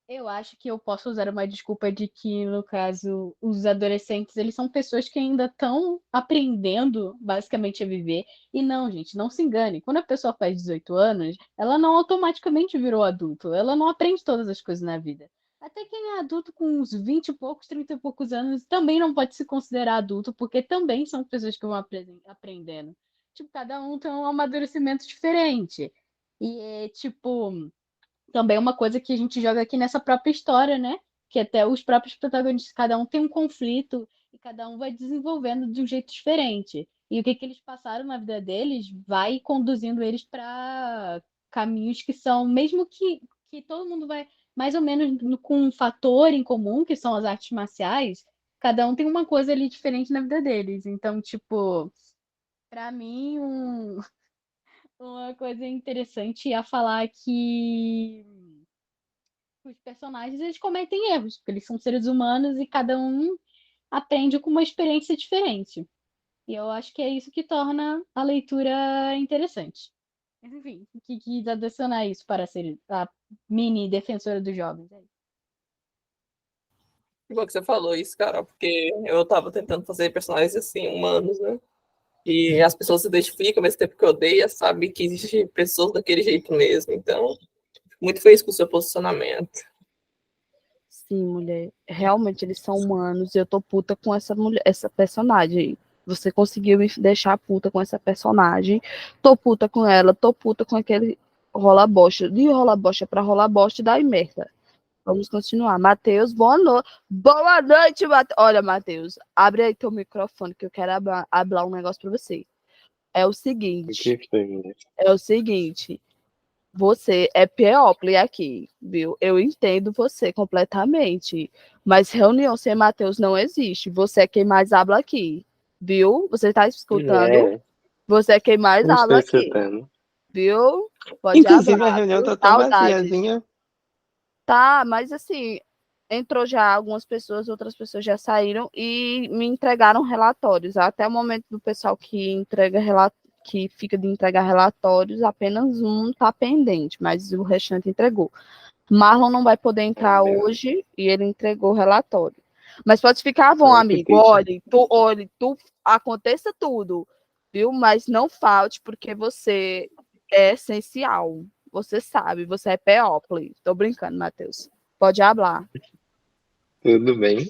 eu acho que eu posso usar uma desculpa de que, no caso, os adolescentes, eles são pessoas que ainda estão aprendendo, basicamente, a viver. E não, gente, não se engane. Quando a pessoa faz 18 anos, ela não automaticamente virou adulto. Ela não aprende todas as coisas na vida. Até quem é adulto com uns 20 e poucos, 30 e poucos anos, também não pode se considerar adulto, porque também são pessoas que vão aprendendo. Tipo, cada um tem um amadurecimento diferente. E, tipo, também uma coisa que a gente joga aqui nessa própria história, né? que até os próprios protagonistas, cada um tem um conflito e cada um vai desenvolvendo de um jeito diferente. E o que eles passaram na vida deles vai conduzindo eles para caminhos que são, mesmo que todo mundo vai mais ou menos com um fator em comum, que são as artes marciais, cada um tem uma coisa ali diferente na vida deles. Então, tipo, para mim, uma coisa interessante é falar que os personagens eles cometem erros, porque eles são seres humanos e cada um aprende com uma experiência diferente. E eu acho que é isso que torna a leitura interessante. Mas, enfim, o que quis adicionar isso para ser a mini defensora dos jovens? Que bom que você falou isso, cara, porque eu tava tentando fazer personagens assim, humanos, né? E as pessoas se identificam, ao mesmo tempo que odeia, sabe que existe pessoas daquele jeito mesmo. Então, muito feliz com o seu posicionamento. Sim, mulher. Realmente eles são humanos e eu tô puta com essa mulher, essa personagem aí. Você conseguiu me deixar puta com essa personagem. Tô puta com ela, tô puta com aquele rola bosta. De rola bosta pra rola bosta e daí merda. Vamos continuar. Matheus, boa noite. Boa noite, Matheus. Olha, Matheus, abre aí teu microfone que eu quero hablar um negócio pra você. É o seguinte. Que foi? É o seguinte. Você é People aqui, viu? Eu entendo você completamente. Mas reunião sem Matheus não existe. Você é quem mais habla aqui, viu? Você tá escutando? É, Você é quem mais não estou habla aqui, escutando. viu? Pode Inclusive, a hablar, reunião viu? tá tão Saudades. vaziazinha. Tá, mas assim, entrou já algumas pessoas, outras pessoas já saíram e me entregaram relatórios. Até o momento do pessoal que entrega que fica de entregar relatórios, apenas um está pendente, mas o restante entregou. Marlon não vai poder entrar hoje e ele entregou o relatório. Mas pode ficar bom, Ai, que amigo. triste. Olhe, aconteça tudo, viu? Mas não falte, porque você é essencial. Você sabe, você é People. Tô brincando, Matheus. Pode hablar. Tudo bem.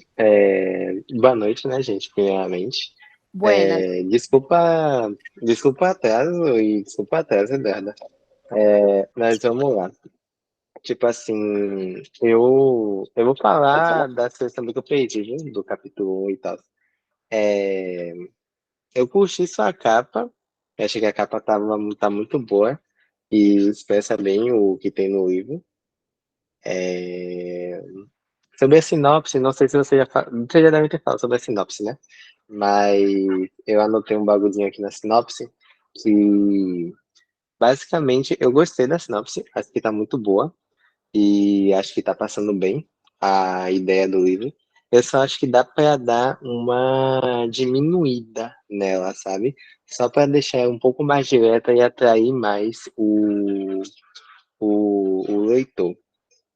Boa noite, né, gente, primeiramente. Buenas. Desculpa o atraso e desculpa o atraso, Eduardo. Mas vamos lá. Tipo assim, eu vou falar da sessão que eu perdi, viu? Do capítulo 1 e tal. É, eu curti sua capa. Eu achei que a capa tá muito boa e expressa bem o que tem no livro. É, sobre a sinopse, não sei se você já deve ter falado sobre a sinopse, né? Mas eu anotei um bagulhinho aqui na sinopse que basicamente eu gostei da sinopse, acho que tá muito boa e acho que tá passando bem a ideia do livro. Eu só acho que dá para dar uma diminuída nela, sabe? Só para deixar um pouco mais direta e atrair mais o leitor.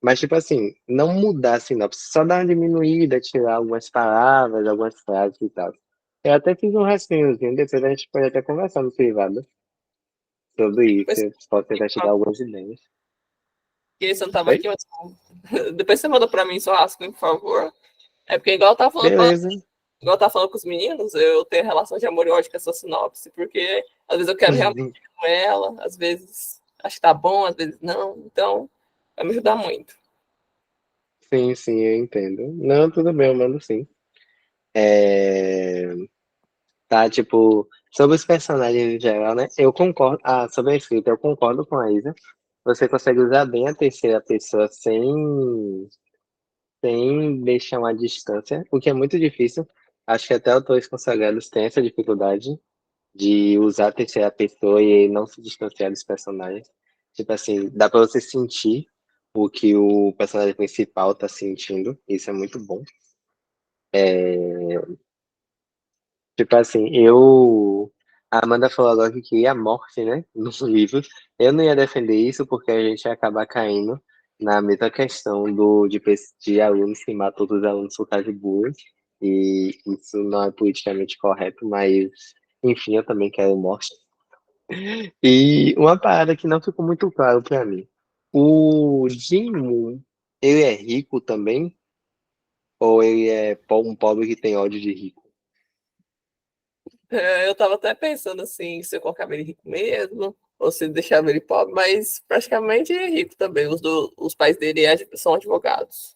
Mas, tipo assim, não mudar a sinopse, só dar uma diminuída, tirar algumas palavras, algumas frases e tal. Eu até fiz um rascunhozinho, depois a gente pode até conversar no privado sobre isso. Depois, Eu posso tentar te dar algumas ideias. que você não tava Oi? aqui, mas depois você manda pra mim seu rascunho, por favor. É porque igual eu tava falando Beleza. igual eu tava falando com os meninos, eu tenho relação de amor e ódio com essa sinopse, porque às vezes eu quero realmente com ela, às vezes acho que tá bom, às vezes não. Então, vai me ajudar muito. Sim, sim, eu entendo. Não, tudo bem, eu mando sim. É, tá, tipo, sobre os personagens em geral, né? Eu concordo. Ah, sobre a escrita, eu concordo com a Isa. Você consegue usar bem a terceira pessoa sem deixar uma distância, o que é muito difícil. Acho que até autores consagrados têm essa dificuldade de usar a terceira pessoa e não se distanciar dos personagens. Tipo assim, dá pra você sentir o que o personagem principal tá sentindo, isso é muito bom. Tipo assim, A Amanda falou agora que queria a morte, né? Nos livros. Eu não ia defender isso porque a gente ia acabar caindo na mesma questão de alunos que matam outros alunos por causa de bullying. E isso não é politicamente correto, mas enfim, eu também quero morte. E uma parada que não ficou muito claro pra mim. O Jin, ele é rico também? Ou ele é um pobre que tem ódio de rico? Eu tava até pensando assim, se eu colocava ele rico mesmo, ou se deixava ele pobre, mas praticamente é rico também. Os pais dele são advogados.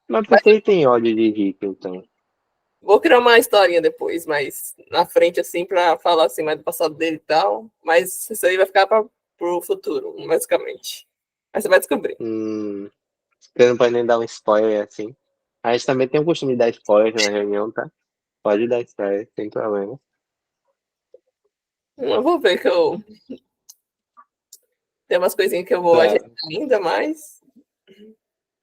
Mas por que ele tem ódio de Rick, então? Vou criar uma historinha depois, mais na frente, assim, pra falar assim, mais do passado dele e tal. Mas isso aí vai ficar pro futuro, basicamente. Aí você vai descobrir. Você não pode nem dar um spoiler assim. A gente também tem o costume de dar spoiler na reunião, tá? Pode dar spoiler, sem problema. Eu vou ver que eu. Tem umas coisinhas que eu vou Tá, ajeitar ainda mais.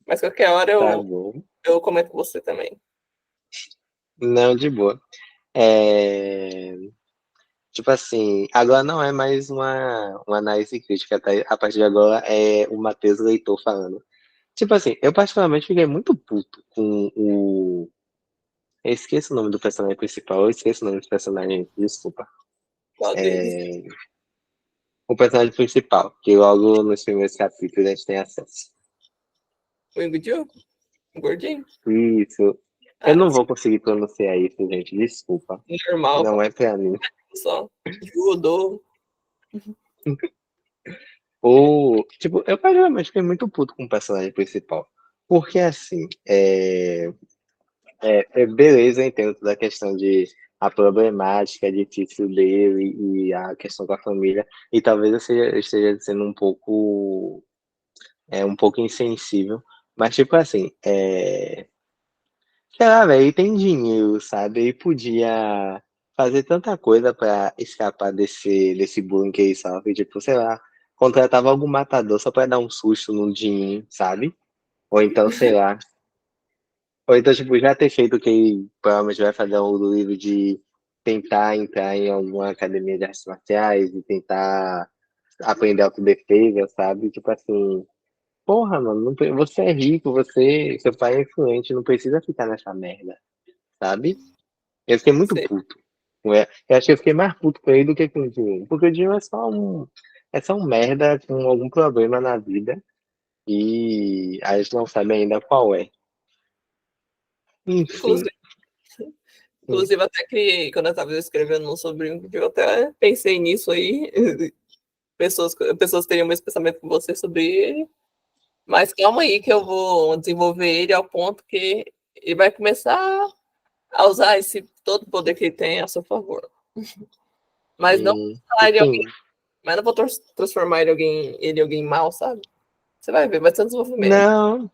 Mas qualquer hora tá eu, bom. eu comento com você também. Não, de boa. É... Tipo assim, agora não é mais uma análise crítica, tá? A partir de agora é o Matheus Leitor falando. Tipo assim, eu particularmente fiquei muito puto com o. Eu esqueço o nome do personagem principal, eu esqueço o nome dos personagens, desculpa. Qual deles? É... O personagem principal, que logo nos primeiros capítulos a gente tem acesso. O Inguiju? O gordinho? Isso. Eu Ah, não vou conseguir pronunciar isso, gente, desculpa. normal, Não é pra mim. só. Judô. Ou, tipo, eu particularmente fiquei muito puto com o personagem principal. Porque, assim, beleza, eu entendo toda a questão de a problemática difícil dele e a questão com a família. E talvez eu esteja sendo um pouco insensível. Mas, tipo assim, sei lá, velho, ele tem dinheiro, sabe? Ele podia fazer tanta coisa pra escapar desse bullying que ele sofre. Tipo, sei lá, contratava algum matador só pra dar um susto no Jin, sabe? Ou então, sei lá. Ou então, tipo, já ter feito o que ele provavelmente vai fazer ao longo do livro de tentar entrar em alguma academia de artes marciais e tentar aprender autodefesa, sabe? Tipo assim, porra, mano, você é rico, seu pai é influente, não precisa ficar nessa merda, sabe? Eu fiquei muito Sei. puto. Eu acho que eu fiquei mais puto com ele do que com o Dinho. Porque o Dinho é só um merda com algum problema na vida e a gente não sabe ainda qual é. Enfim. Inclusive, inclusive, até criei, quando eu estava escrevendo um sobre um eu até pensei nisso aí. Pessoas teriam o mesmo pensamento que você sobre ele. Mas calma aí que eu vou desenvolver ele ao ponto que ele vai começar a usar esse todo o poder que ele tem a seu favor. Mas não transformar ele em alguém, Enfim. mas não vou transformar ele em alguém mal, sabe? Você vai ver, vai ser um desenvolvimento. Não.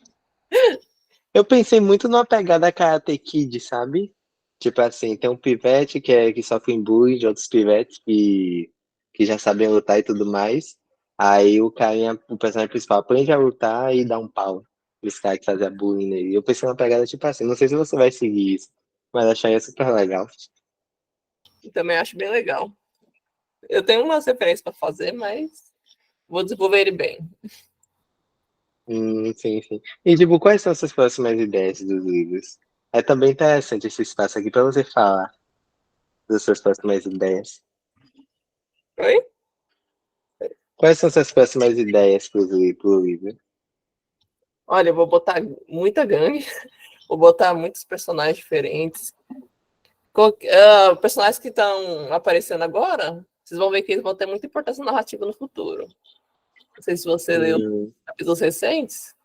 Eu pensei muito numa pegada Karate Kid, sabe? Tipo assim, tem um pivete que sofre bullying de outros pivetes que já sabem lutar e tudo mais. Aí o personagem principal aprende a lutar e dá um pau nos caras que faziam bullying nele. Eu pensei numa pegada tipo assim, não sei se você vai seguir isso, mas acharia super legal. Também acho bem legal. Eu tenho umas referências para fazer, mas vou desenvolver ele bem. Sim, sim. E tipo, quais são as suas próximas ideias dos livros? É também interessante esse espaço aqui para você falar das suas próximas ideias. Oi? Quais são suas próximas ideias pro livro? Olha, eu vou botar muita gangue, vou botar muitos personagens diferentes. Personagens que estão aparecendo agora, vocês vão ver que eles vão ter muita importância narrativa no futuro. Não sei se você leu Hum, capítulos recentes,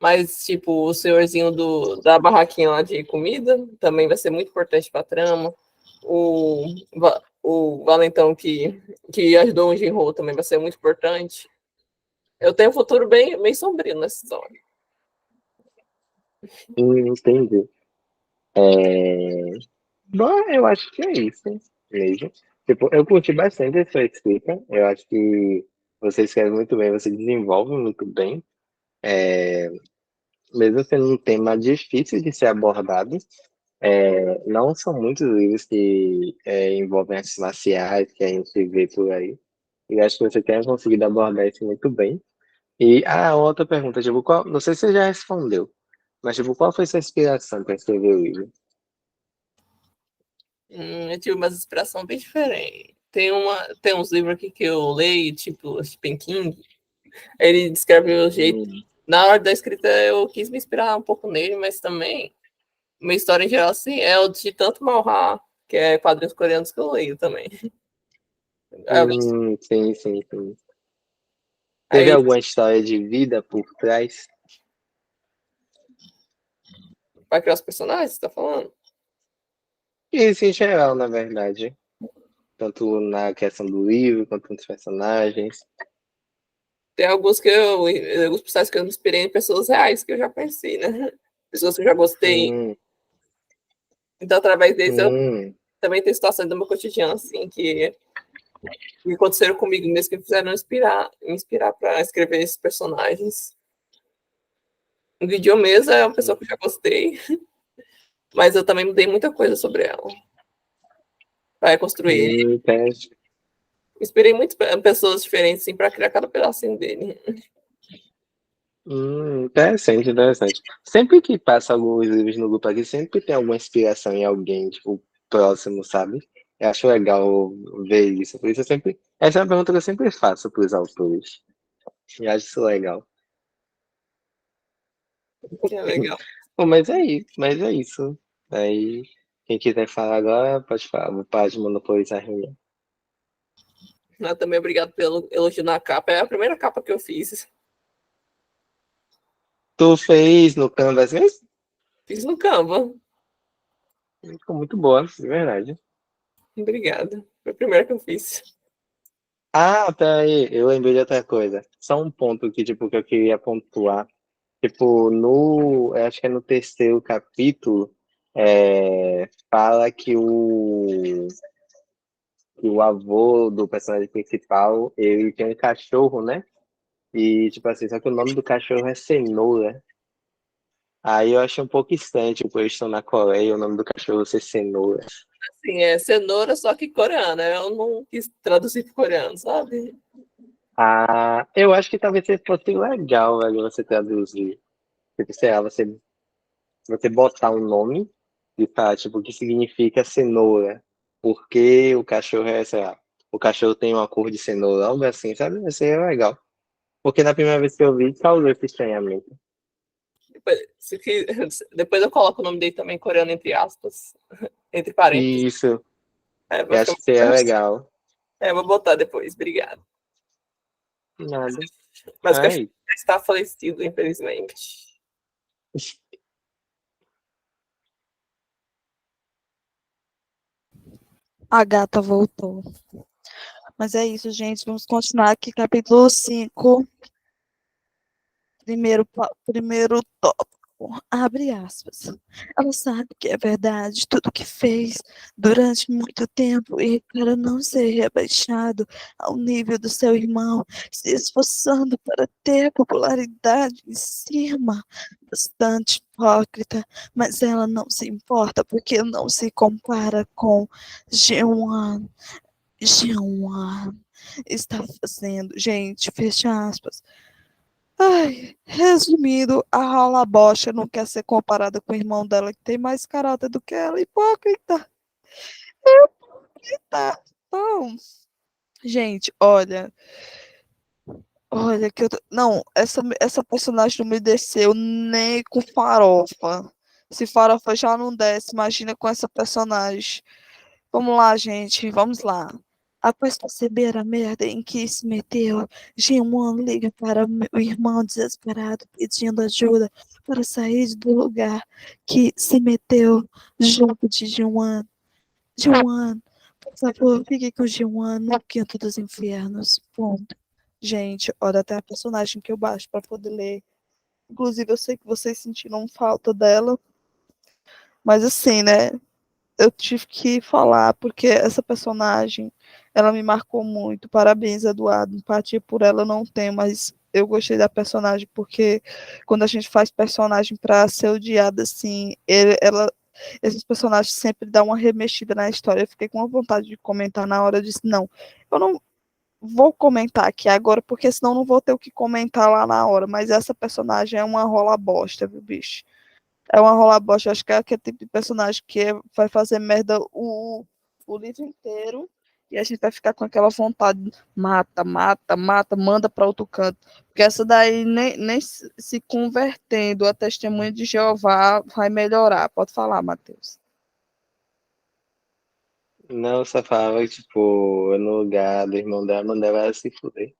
mas, tipo, o senhorzinho da barraquinha lá de comida também vai ser muito importante para a trama. O Valentão que ajudou o Jinro também vai ser muito importante. Eu tenho um futuro bem sombrio nessa história. entendi. Bom, eu acho que é isso mesmo. Tipo, eu curti bastante a sua escrita. Eu acho que você escreve muito bem, você desenvolve muito bem. Mesmo sendo um tema difícil de ser abordado, não são muitos livros que envolvem artes marciais que a gente vê por aí. E acho que você tem conseguido abordar isso muito bem. E a outra pergunta, tipo, não sei se você já respondeu, mas tipo, qual foi sua inspiração para escrever o livro? Eu tive uma inspiração bem diferente. Tem uns livros aqui que eu leio, tipo Stephen King. Ele descreve o jeito. Hum, Na hora da escrita, eu quis me inspirar um pouco nele, mas também, uma história em geral, assim, é o de tanto Malha, que é quadrinhos coreanos que eu leio também. sim, sim, sim. Teve Aí, alguma história de vida por trás? Para criar os personagens, você tá falando? Isso em geral, na verdade. Tanto na questão do livro, quanto nos personagens. Tem alguns alguns personagens que eu me inspirei em pessoas reais que eu já conheci, né? Pessoas que eu já gostei. Hum, Então, através deles, eu hum, também tenho situações do meu cotidiano, assim, que aconteceram comigo mesmo, que me fizeram me inspirar para escrever esses personagens. O Guidião mesmo é uma pessoa que eu já gostei, mas eu também mudei muita coisa sobre ela para construir ele. entendi. Inspirei muito pessoas diferentes, assim, para criar cada pedacinho dele. Interessante, interessante. Sempre que passa alguns livros no grupo aqui, sempre tem alguma inspiração em alguém, tipo, próximo, sabe? Eu acho legal ver isso. Por isso eu sempre. Essa é uma pergunta que eu sempre faço para os autores. E acho isso legal. É legal. Bom, mas é isso. Aí, quem quiser falar agora, pode falar. Vou parar de monopolizar a reunião. Eu também obrigado pelo elogio na capa. É a primeira capa que eu fiz. Tu fez no Canvas mesmo? Fiz no Canva. Ficou muito boa, de verdade. Obrigada. Foi a primeira que eu fiz. Ah, peraí, eu lembrei de outra coisa. Só um ponto que, tipo, que eu queria pontuar. Tipo, eu acho que é no terceiro capítulo, fala que o avô do personagem principal, ele tem um cachorro, né? E, tipo assim, só que o nome do cachorro é Cenoura. Aí eu achei um pouco estranho, tipo, eles estão na Coreia, o nome do cachorro ser Cenoura. Assim, é cenoura, só que coreana. Eu não quis traduzir para coreano, sabe? Ah, eu acho que talvez fosse legal, velho, você traduzir. Tipo, sei lá, você botar um nome e tá, tipo, o que significa cenoura. Porque o cachorro sei lá, o cachorro tem uma cor de cenoura, algo assim, sabe? Isso aí é legal. Porque na primeira vez que eu vi, causou esse estranhamento. Depois, depois eu coloco o nome dele também coreano, entre aspas, entre parênteses. Isso, Vai eu ficar acho que seria mais... legal. Vou botar depois, obrigado. Nada. Mas o cachorro Ai, já está falecido, infelizmente. A gata voltou. Mas é isso, gente. Vamos continuar aqui, capítulo 5. Primeiro tópico. Abre aspas. Ela sabe que é verdade tudo que fez durante muito tempo e para não ser rebaixado ao nível do seu irmão, se esforçando para ter popularidade em cima. Bastante hipócrita, mas ela não se importa porque não se compara com Jean. Jean está fazendo. Gente, fecha aspas. Ai, resumindo, a Raula Bocha não quer ser comparada com o irmão dela, que tem mais caráter do que ela. Hipócrita. Tá. Então, gente, olha que eu não, essa personagem não me desceu nem com farofa. Se farofa já não desce, imagina com essa personagem. Vamos lá, gente, vamos lá. Após perceber a merda em que se meteu, Jimon liga para o irmão desesperado pedindo ajuda para sair do lugar que se meteu junto de Jiwan. Jiwan, por favor, fique com Jiwan no quinto dos infernos. Ponto. Gente, olha até a personagem que eu baixo para poder ler. Inclusive, eu sei que vocês sentiram falta dela, mas assim, né? Eu tive que falar porque essa personagem, ela me marcou muito. Parabéns, Eduardo. Empatia por ela eu não tenho, mas eu gostei da personagem porque quando a gente faz personagem para ser odiada assim, esses personagens sempre dão uma remexida na história. Eu fiquei com uma vontade de comentar na hora, eu disse, não, eu não vou comentar aqui agora, porque senão não vou ter o que comentar lá na hora, mas essa personagem é uma rola bosta, viu, bicho? É uma rola bosta, acho que é aquele tipo de personagem que vai fazer merda o livro inteiro e a gente vai ficar com aquela vontade, mata, mata, mata, manda para outro canto. Porque essa daí nem se convertendo a testemunha de Jeová vai melhorar. Pode falar, Matheus. não, só falava que, tipo, eu no lugar do irmão dela, mandava ela se fuder.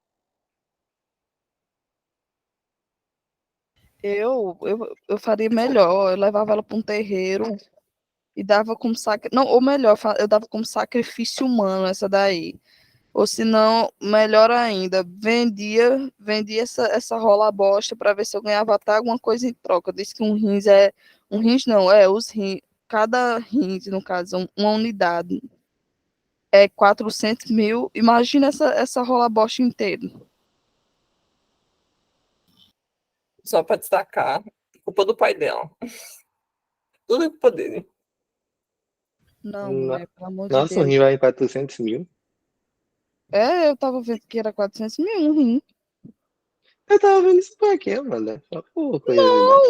Eu faria melhor, eu levava ela para um terreiro e dava como não, ou melhor, eu dava como sacrifício humano essa daí. Ou se não, melhor ainda, vendia essa rola bosta para ver se eu ganhava até alguma coisa em troca. Diz que um rins não, os rins, cada rins, no caso, uma unidade é 400 mil. Imagina essa rola bosta inteira. Só para destacar, culpa do pai dela. Tudo é culpa dele. Não, No- mulher, pelo amor de Nossa, um Deus. rim vai em 400 mil. Eu tava vendo que era 400 mil um rim. Eu tava vendo isso por aqui, mano. Só por curiosidade.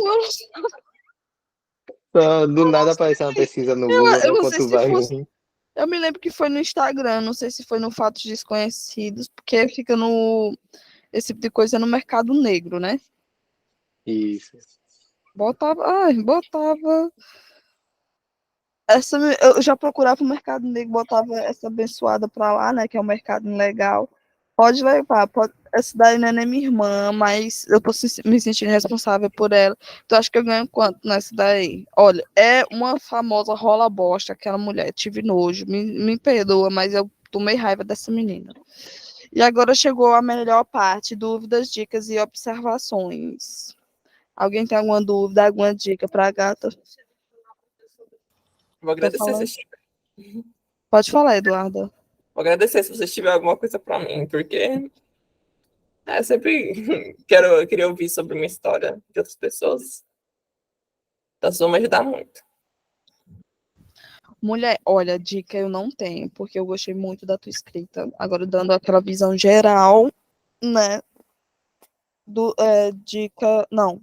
Não, Só do nada apareceu uma pesquisa no Google, eu né? não sei Quanto se vale um fosse. rim. Eu me lembro que foi no Instagram, não sei se foi no Fatos Desconhecidos, porque fica no. Esse tipo de coisa no mercado negro, né? Isso. Botava. Eu já procurava o mercado negro, botava essa abençoada pra lá, né? Que é o mercado legal. Pode levar, essa daí não é nem minha irmã, mas eu tô me sentindo responsável por ela. Tu acha que eu ganho quanto nessa daí? Olha, é uma famosa rola bosta, aquela mulher. Tive nojo, me perdoa, mas eu tomei raiva dessa menina. E agora chegou a melhor parte: dúvidas, dicas e observações. Alguém tem alguma dúvida, alguma dica para a gata? Vou Tô agradecer falando. se Pode falar, Eduarda. Vou agradecer se vocês tiverem alguma coisa para mim, porque sempre queria ouvir sobre minha história de outras pessoas. Então, isso vai me ajudar muito. Mulher, olha, dica eu não tenho, porque eu gostei muito da tua escrita. Agora, dando aquela visão geral, né? Dica, não.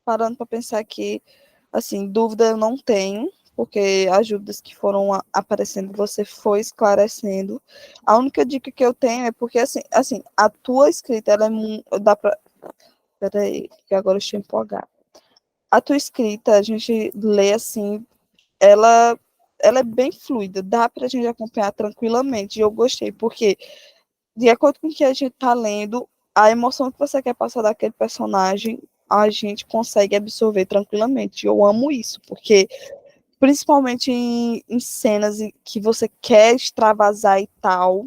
Parando para pensar aqui, assim, dúvida eu não tenho, porque as dúvidas que foram aparecendo, você foi esclarecendo. A única dica que eu tenho é porque, assim a tua escrita, ela é muito. Dá pra. Peraí, que agora eu estou empolgada. A tua escrita, a gente lê assim, ela, ela é bem fluida, dá para a gente acompanhar tranquilamente. E eu gostei, porque, de acordo com o que a gente está lendo, a emoção que você quer passar daquele personagem, a gente consegue absorver tranquilamente. Eu amo isso, porque, principalmente em cenas que você quer extravasar e tal,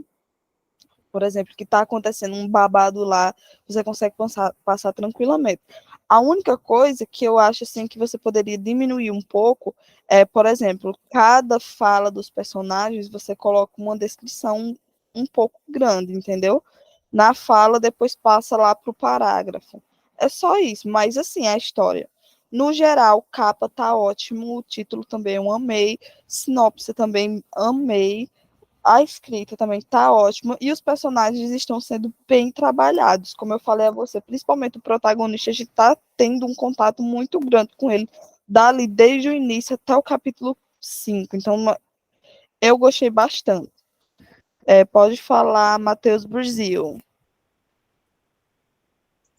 por exemplo, que está acontecendo um babado lá, você consegue passar tranquilamente. A única coisa que eu acho assim que você poderia diminuir um pouco é, por exemplo, cada fala dos personagens você coloca uma descrição um pouco grande, entendeu? Na fala, depois passa lá para o parágrafo. É só isso, mas assim, a história. No geral, capa tá ótimo, o título também eu amei, sinopse também amei, a escrita também tá ótima e os personagens estão sendo bem trabalhados, como eu falei a você, principalmente o protagonista, a gente tá tendo um contato muito grande com ele, dali desde o início até o capítulo 5. Então eu gostei bastante. Pode falar, Matheus Brasil.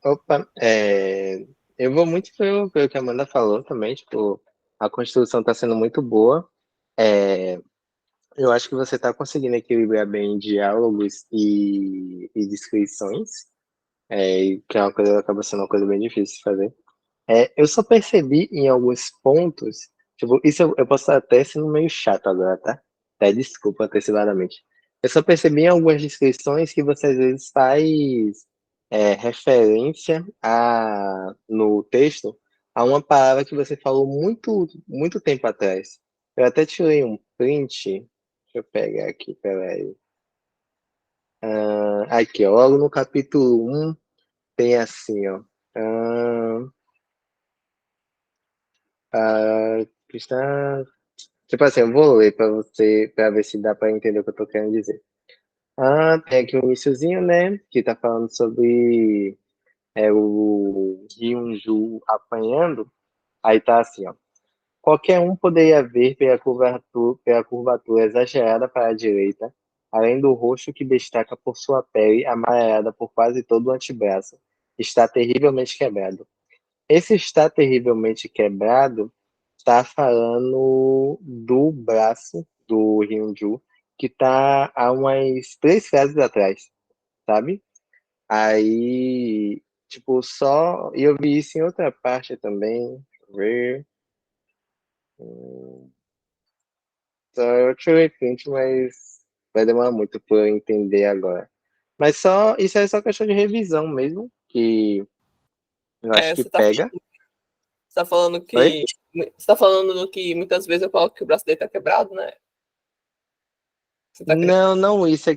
Opa, eu vou muito pelo que a Amanda falou também, tipo, a construção tá sendo muito boa. Eu acho que você tá conseguindo equilibrar bem diálogos e descrições, que é uma coisa, acaba sendo uma coisa bem difícil de fazer. Eu só percebi em alguns pontos, tipo, isso eu posso estar até sendo meio chato agora, tá? Até desculpa antecipadamente. Eu só percebi em algumas descrições que você às vezes faz referência no texto a uma palavra que você falou muito, muito tempo atrás. Eu até tirei um print, deixa eu pegar aqui, peraí. Aqui, ó, logo no capítulo 1 tem assim, ó. Ah, Cristã. Tipo assim, eu vou ler para você, para ver se dá para entender o que eu tô querendo dizer. Tem aqui um iniciozinho, né, que tá falando sobre o Hyunju apanhando. Aí tá assim, ó. Qualquer um poderia ver pela curvatura exagerada para a direita, além do rosto que destaca por sua pele amarelada por quase todo o antebraço. Está terrivelmente quebrado. Esse está terrivelmente quebrado está falando do braço do Hyunju, que tá há umas 3 frases atrás, sabe? Aí tipo, só. E eu vi isso em outra parte também. Ver. Só eu tirei print, mas vai demorar muito pra eu entender agora. Mas só. Isso é só questão de revisão mesmo, que eu acho É, que pega. você tá falando Oi? que. Você tá falando que muitas vezes eu coloco que o braço dele tá quebrado, né? Você tá querendo. Não, não, isso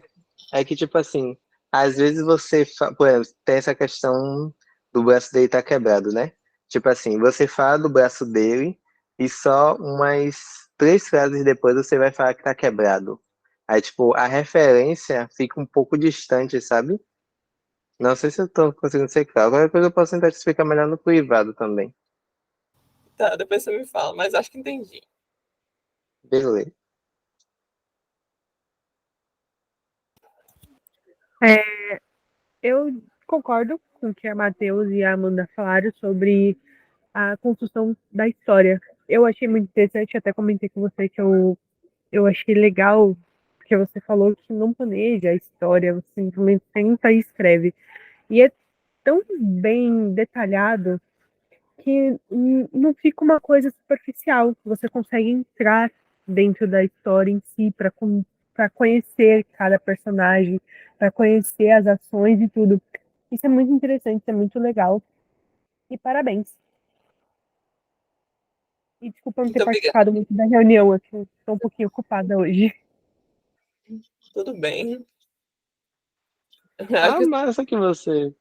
é que, tipo assim, às vezes você, por exemplo, tem essa questão do braço dele tá quebrado, né? Tipo assim, você fala do braço dele e só umas 3 frases depois você vai falar que tá quebrado. Aí, tipo, a referência fica um pouco distante, sabe? Não sei se eu tô conseguindo ser claro. Qualquer coisa eu posso tentar te explicar melhor no privado também. Tá, depois você me fala, mas acho que entendi. Beleza. Eu concordo com o que a Matheus e a Amanda falaram sobre a construção da história. Eu achei muito interessante, até comentei com você que eu achei legal, porque você falou que não planeja a história, você simplesmente senta e escreve. E é tão bem detalhado que não fica uma coisa superficial. Você consegue entrar dentro da história em si para conhecer cada personagem, para conhecer as ações e tudo. Isso é muito interessante, isso é muito legal. E parabéns. E desculpa não ter Muito obrigada. participado muito da reunião, aqui, estou um pouquinho ocupada hoje. Tudo bem. Acho Ah, que massa que você.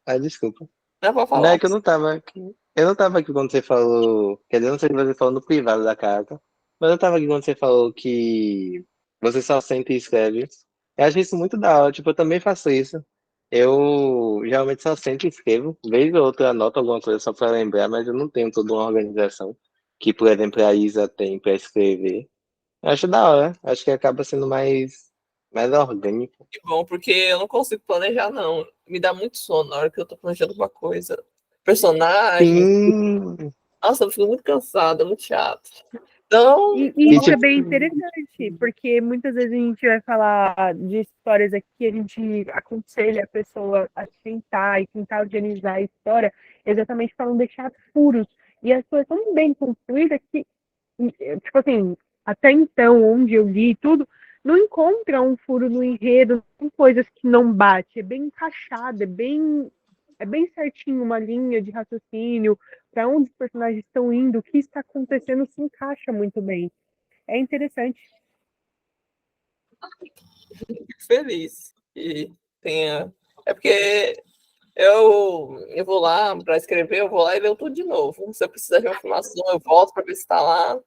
Ah, desculpa. não vou Não falar. é que eu não tava aqui. Eu não tava aqui quando você falou. Quer dizer, eu não sei se você falou no privado da carta. Mas eu tava aqui quando você falou que você só senta e escreve. Eu acho isso muito da hora. Tipo, eu também faço isso. Eu geralmente só sento e escrevo. Vez ou outra anoto alguma coisa só pra lembrar, mas eu não tenho toda uma organização que, por exemplo, a Isa tem pra escrever. Eu acho da hora. Acho que acaba sendo mais orgânico. Que bom, porque eu não consigo planejar, não. Me dá muito sono na hora que eu tô planejando alguma coisa. Personagens. Sim. Nossa, eu fico muito cansada, muito chato. Então, E E isso é tipo, bem interessante, porque muitas vezes a gente vai falar de histórias aqui, a gente aconselha a pessoa a tentar e tentar organizar a história exatamente para não deixar furos. E as coisas tão bem construídas que, tipo assim, até então, onde eu vi tudo, não encontra um furo no enredo, tem coisas que não bate, é bem encaixado, é bem certinho uma linha de raciocínio, para onde os personagens estão indo, o que está acontecendo se encaixa muito bem. É interessante. fico feliz que tenha. É porque eu vou lá para escrever, eu vou lá e leio tudo de novo. Se eu precisar de uma informação, eu volto para ver se está lá,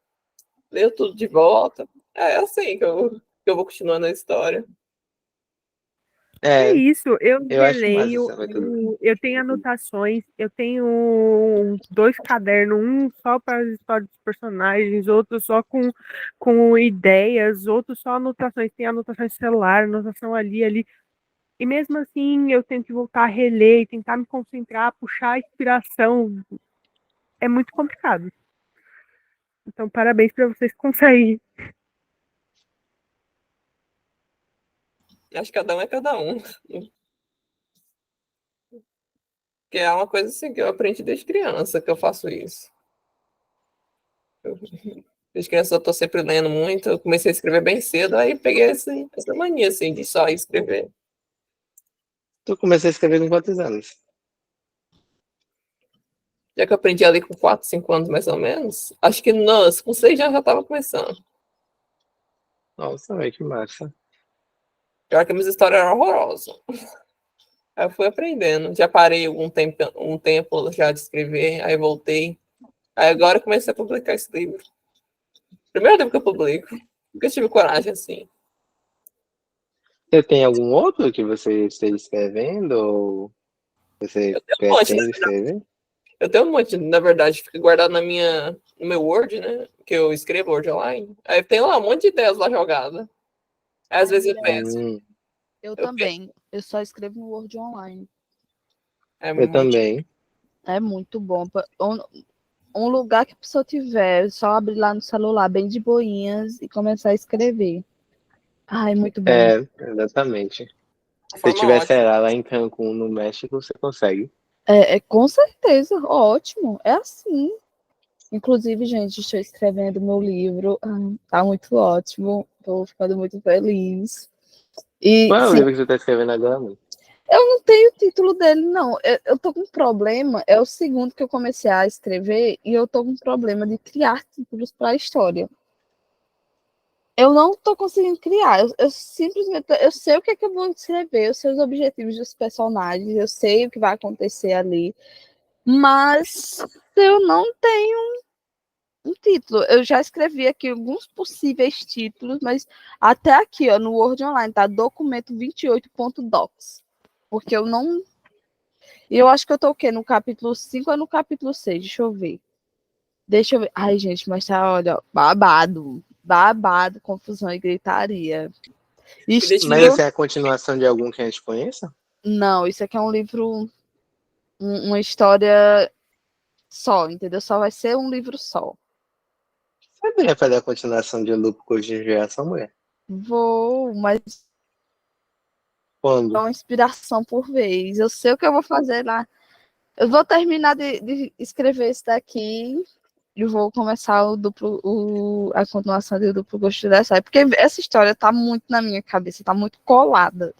leio tudo de volta. É assim que eu vou continuando a história. É é, isso, eu eu acho massa releio, essa método. eu tenho anotações, eu tenho 2 cadernos, um só para as histórias dos personagens, outro só com ideias, outro só anotações, tem anotações de celular, anotação ali. E mesmo assim eu tenho que voltar a reler e tentar me concentrar, puxar a inspiração. É muito complicado. Então, parabéns para vocês que conseguem. Acho que cada um é cada um. Que é uma coisa assim que eu aprendi desde criança que eu faço isso. Eu, desde criança eu tô sempre lendo muito, eu comecei a escrever bem cedo, aí peguei essa mania assim de só escrever. Tu comecei a escrever com quantos anos? Já que eu aprendi ali com 4, 5 anos mais ou menos, acho que nossa, com 6 já estava começando. Nossa, velho, que massa. Pior que a minha história era horrorosa. Aí eu fui aprendendo. Já parei um tempo já de escrever, aí voltei. Aí agora eu comecei a publicar esse livro. Primeiro livro que eu publico. Nunca tive coragem assim. Você tem algum outro que você esteja escrevendo ou você Eu tenho um monte, pretende escrever? eu tenho um monte, na verdade, fica guardado no meu Word, né? Que eu escrevo Word online. Aí tem lá um monte de ideias lá jogada. Aí, às vezes eu peço. Hum, Eu Eu peço. também. Eu só escrevo no Word Online. É eu muito. também. É muito bom. Um lugar que a pessoa tiver, só abrir lá no celular, bem de boinhas, e começar a escrever. Ai, muito bom. É, exatamente. Uma Se forma tiver, sei ótima. lá em Cancún, no México, você consegue. Com certeza, ótimo. É assim. Inclusive, gente, estou escrevendo meu livro. Tá muito ótimo. Estou ficando muito feliz. E, Qual é o sim, livro que você tá escrevendo agora, mano? eu não tenho o título dele, não. Eu tô com um problema. É o segundo que eu comecei a escrever e eu tô com um problema de criar títulos para a história. Eu não tô conseguindo criar. Eu simplesmente eu sei o que é que eu vou escrever, eu sei os objetivos dos personagens, eu sei o que vai acontecer ali, mas eu não tenho um título. Eu já escrevi aqui alguns possíveis títulos, mas até aqui, ó, no Word Online, tá documento 28.docs. Porque eu não. E eu acho que eu tô o quê? No capítulo 5 ou no capítulo 6? Deixa eu ver. Deixa eu ver. Ai, gente, mas tá, olha, babado. Babado, confusão e gritaria. Deixa Mas eu Estilo. essa é a continuação de algum que a gente conheça? Não, isso aqui é um livro, uma história só, entendeu? Só vai ser um livro só. Você poderia fazer a continuação de Lúpulo de Geração, mulher? Vou, mas é Quando? uma inspiração por vez. Eu sei o que eu vou fazer lá. Eu vou terminar de escrever esse daqui e vou começar a continuação do Duplo Gosto dessa Açaí, porque essa história tá muito na minha cabeça, tá muito colada,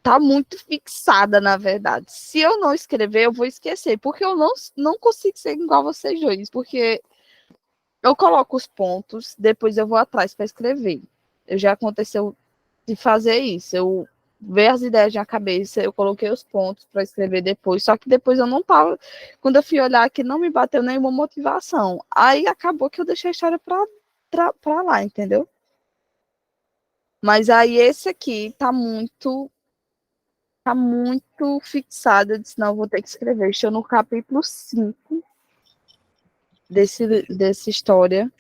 tá muito fixada, na verdade. Se eu não escrever, eu vou esquecer, porque eu não consigo ser igual a vocês dois, porque eu coloco os pontos, depois eu vou atrás para escrever. Já aconteceu de fazer isso. Eu ver as ideias na cabeça, eu coloquei os pontos para escrever depois, só que depois eu não tava. Quando eu fui olhar aqui, não me bateu nenhuma motivação. Aí acabou que eu deixei a história para lá, entendeu? Mas aí esse aqui tá muito fixado. Eu disse, não, eu vou ter que escrever. Estou no capítulo 5 dessa história.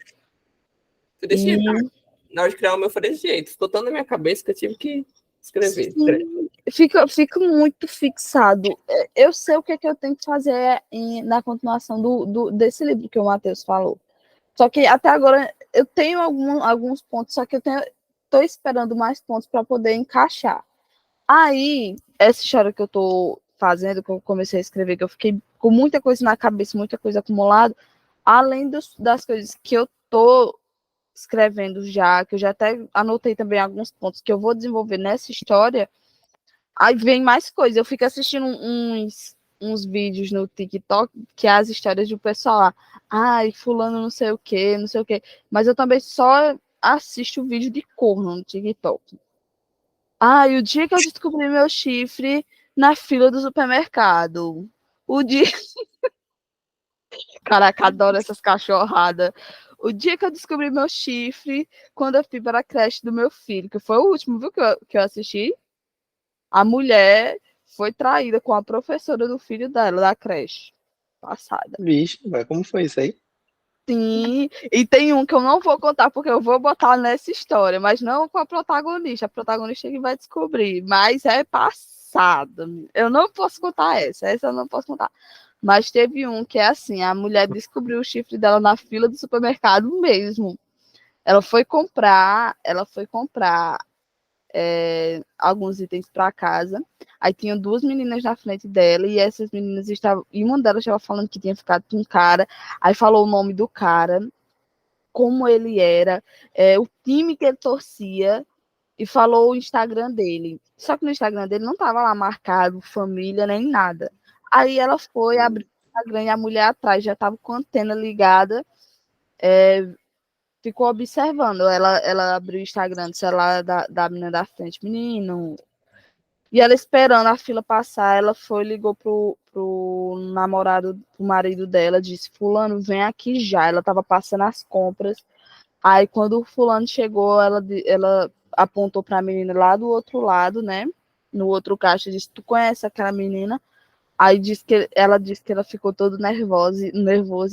deixa eu, E na hora de criar o meu, eu falei desse jeito. Ficou tão na minha cabeça que eu tive que escrever. sim, fica muito fixado. Eu sei o que é que eu tenho que fazer na continuação desse livro que o Matheus falou. Só que até agora eu tenho alguns pontos, só que estou esperando mais pontos para poder encaixar. Aí, essa história que eu estou fazendo, que eu comecei a escrever, que eu fiquei com muita coisa na cabeça, muita coisa acumulada, além das coisas que eu estou escrevendo já, que eu já até anotei também alguns pontos que eu vou desenvolver nessa história. Aí vem mais coisa. Eu fico assistindo uns vídeos no TikTok, que é as histórias do pessoal lá. Ai, fulano não sei o quê, não sei o quê. Mas eu também só assisto vídeo de corno no TikTok. Ai, o dia que eu descobri meu chifre na fila do supermercado. O dia. Caraca, adoro essas cachorradas. O dia que eu descobri meu chifre, quando eu fui para a creche do meu filho, que foi o último, viu, que eu assisti. A mulher foi traída com a professora do filho dela, da creche passada. Vixe, mas como foi isso aí? Sim, e tem um que eu não vou contar porque eu vou botar nessa história, mas não com a protagonista. A protagonista é que vai descobrir, mas é passada. Eu não posso contar essa eu não posso contar. Mas teve um que é assim, a mulher descobriu o chifre dela na fila do supermercado mesmo. Ela foi comprar alguns itens para casa. Aí tinha duas meninas na frente dela e essas meninas estavam. E uma delas estava falando que tinha ficado com um cara. Aí falou o nome do cara, como ele era, o time que ele torcia e falou o Instagram dele. Só que no Instagram dele não estava lá marcado família nem nada. Aí ela foi abrir o Instagram e a mulher atrás já estava com a antena ligada. Ficou observando. Ela abriu o Instagram do celular da menina da frente, menino. E ela esperando a fila passar, ela foi ligou pro namorado, pro marido dela, disse: Fulano, vem aqui já. Ela estava passando as compras. Aí, quando o fulano chegou, ela apontou para a menina lá do outro lado, né? No outro caixa, disse: Tu conhece aquela menina? Aí disse que ela ficou toda nervosa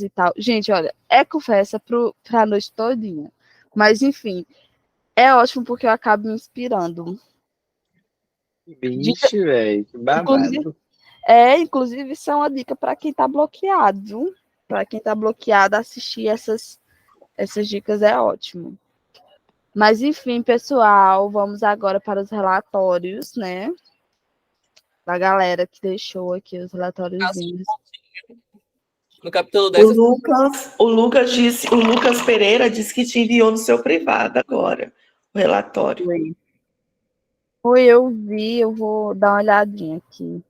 e tal. Gente, olha, é conversa pra noite todinha. Mas, enfim, é ótimo porque eu acabo me inspirando. Dica, Vixe, velho, que inclusive, babado. inclusive, isso é uma dica para quem tá bloqueado, viu? Para quem tá bloqueado, assistir essas dicas é ótimo. Mas, enfim, pessoal, vamos agora para os relatórios, né? da galera que deixou aqui os relatóriozinhos. No capítulo O 10, Lucas Pereira disse que te enviou no seu privado agora o relatório. Foi, eu vi, eu vou dar uma olhadinha aqui.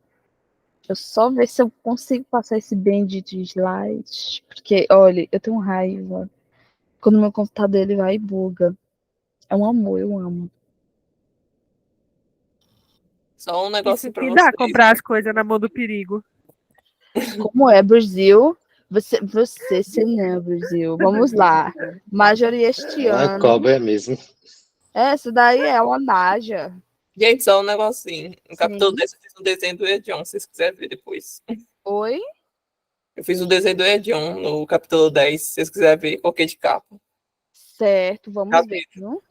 Deixa eu só ver se eu consigo passar esse bendito slide. Porque, olha, eu tenho raiva. Quando meu computador ele vai e buga. É um amor, eu amo. só um Isso negocinho pra que dá vocês. comprar as coisas na mão do perigo. Como é, Brasil? Você não, Brasil. Vamos lá. Majoria este Ela ano. cobra mesmo. Essa daí é uma Naja. Gente, só um negocinho. No Sim. capítulo 10 eu fiz um desenho do Edion, se vocês quiserem ver depois. Oi? Eu fiz o desenho do Edion no capítulo 10, se vocês quiserem ver, coloquei de capa. Certo, vamos Tá ver, viu?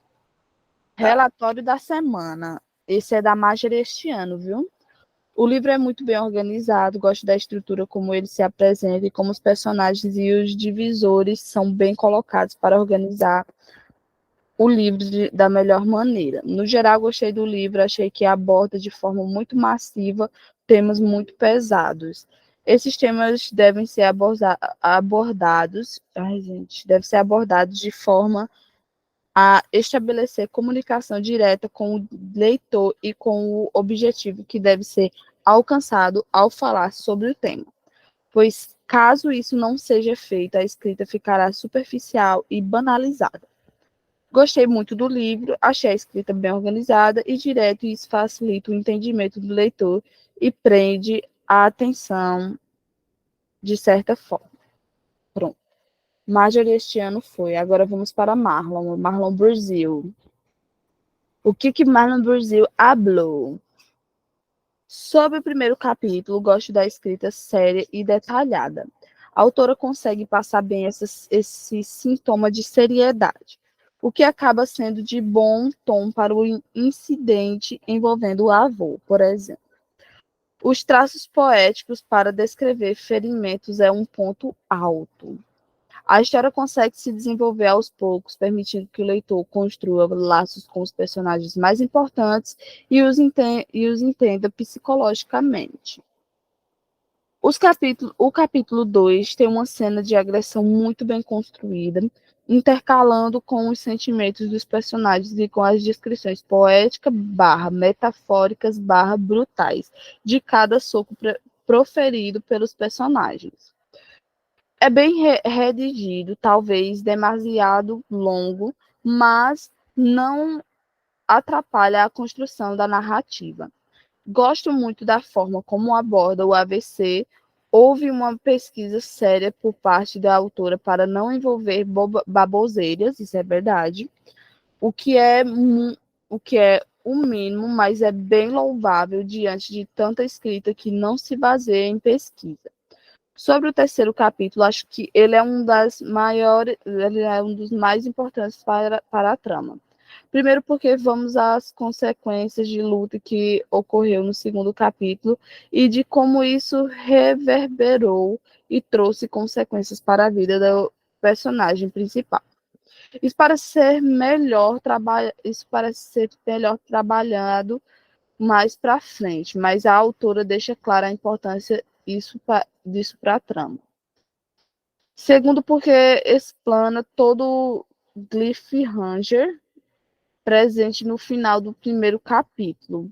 Tá. Relatório da semana. Esse é da Majoria este ano, viu? O livro é muito bem organizado, gosto da estrutura como ele se apresenta e como os personagens e os divisores são bem colocados para organizar o livro da melhor maneira. No geral, gostei do livro, achei que aborda de forma muito massiva temas muito pesados. Esses temas devem ser abordados, devem ser abordados de forma a estabelecer comunicação direta com o leitor e com o objetivo que deve ser alcançado ao falar sobre o tema. Pois, caso isso não seja feito, a escrita ficará superficial e banalizada. Gostei muito do livro, achei a escrita bem organizada e direta, e isso facilita o entendimento do leitor e prende a atenção de certa forma. Pronto. Marjorie este ano foi. Agora vamos para Marlon. Marlon Brasil. O que Marlon Brasil hablou? Sobre o primeiro capítulo, gosto da escrita séria e detalhada. A autora consegue passar bem esse sintoma de seriedade, o que acaba sendo de bom tom para o incidente envolvendo o avô, por exemplo. Os traços poéticos para descrever ferimentos é um ponto alto. A história consegue se desenvolver aos poucos, permitindo que o leitor construa laços com os personagens mais importantes e os entenda psicologicamente. O capítulo 2 tem uma cena de agressão muito bem construída, intercalando com os sentimentos dos personagens e com as descrições poéticas metafóricas brutais de cada soco proferido pelos personagens. É bem redigido, talvez demasiado longo, mas não atrapalha a construção da narrativa. Gosto muito da forma como aborda o AVC. Houve uma pesquisa séria por parte da autora para não envolver baboseiras, isso é verdade, o que é o mínimo, mas é bem louvável diante de tanta escrita que não se baseia em pesquisa. Sobre o terceiro capítulo, acho que ele é um dos mais importantes para a trama. Primeiro porque vamos às consequências de luta que ocorreu no segundo capítulo e de como isso reverberou e trouxe consequências para a vida do personagem principal. Isso parece ser melhor trabalhado mais para frente, mas a autora deixa clara a importância disso para a trama. Segundo, porque explana todo o cliffhanger presente no final do primeiro capítulo.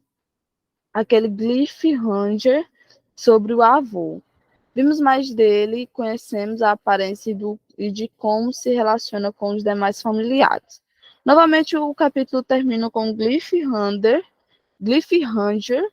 Aquele cliffhanger sobre o avô. Vimos mais dele, conhecemos a aparência e de como se relaciona com os demais familiares. Novamente, o capítulo termina com um cliffhanger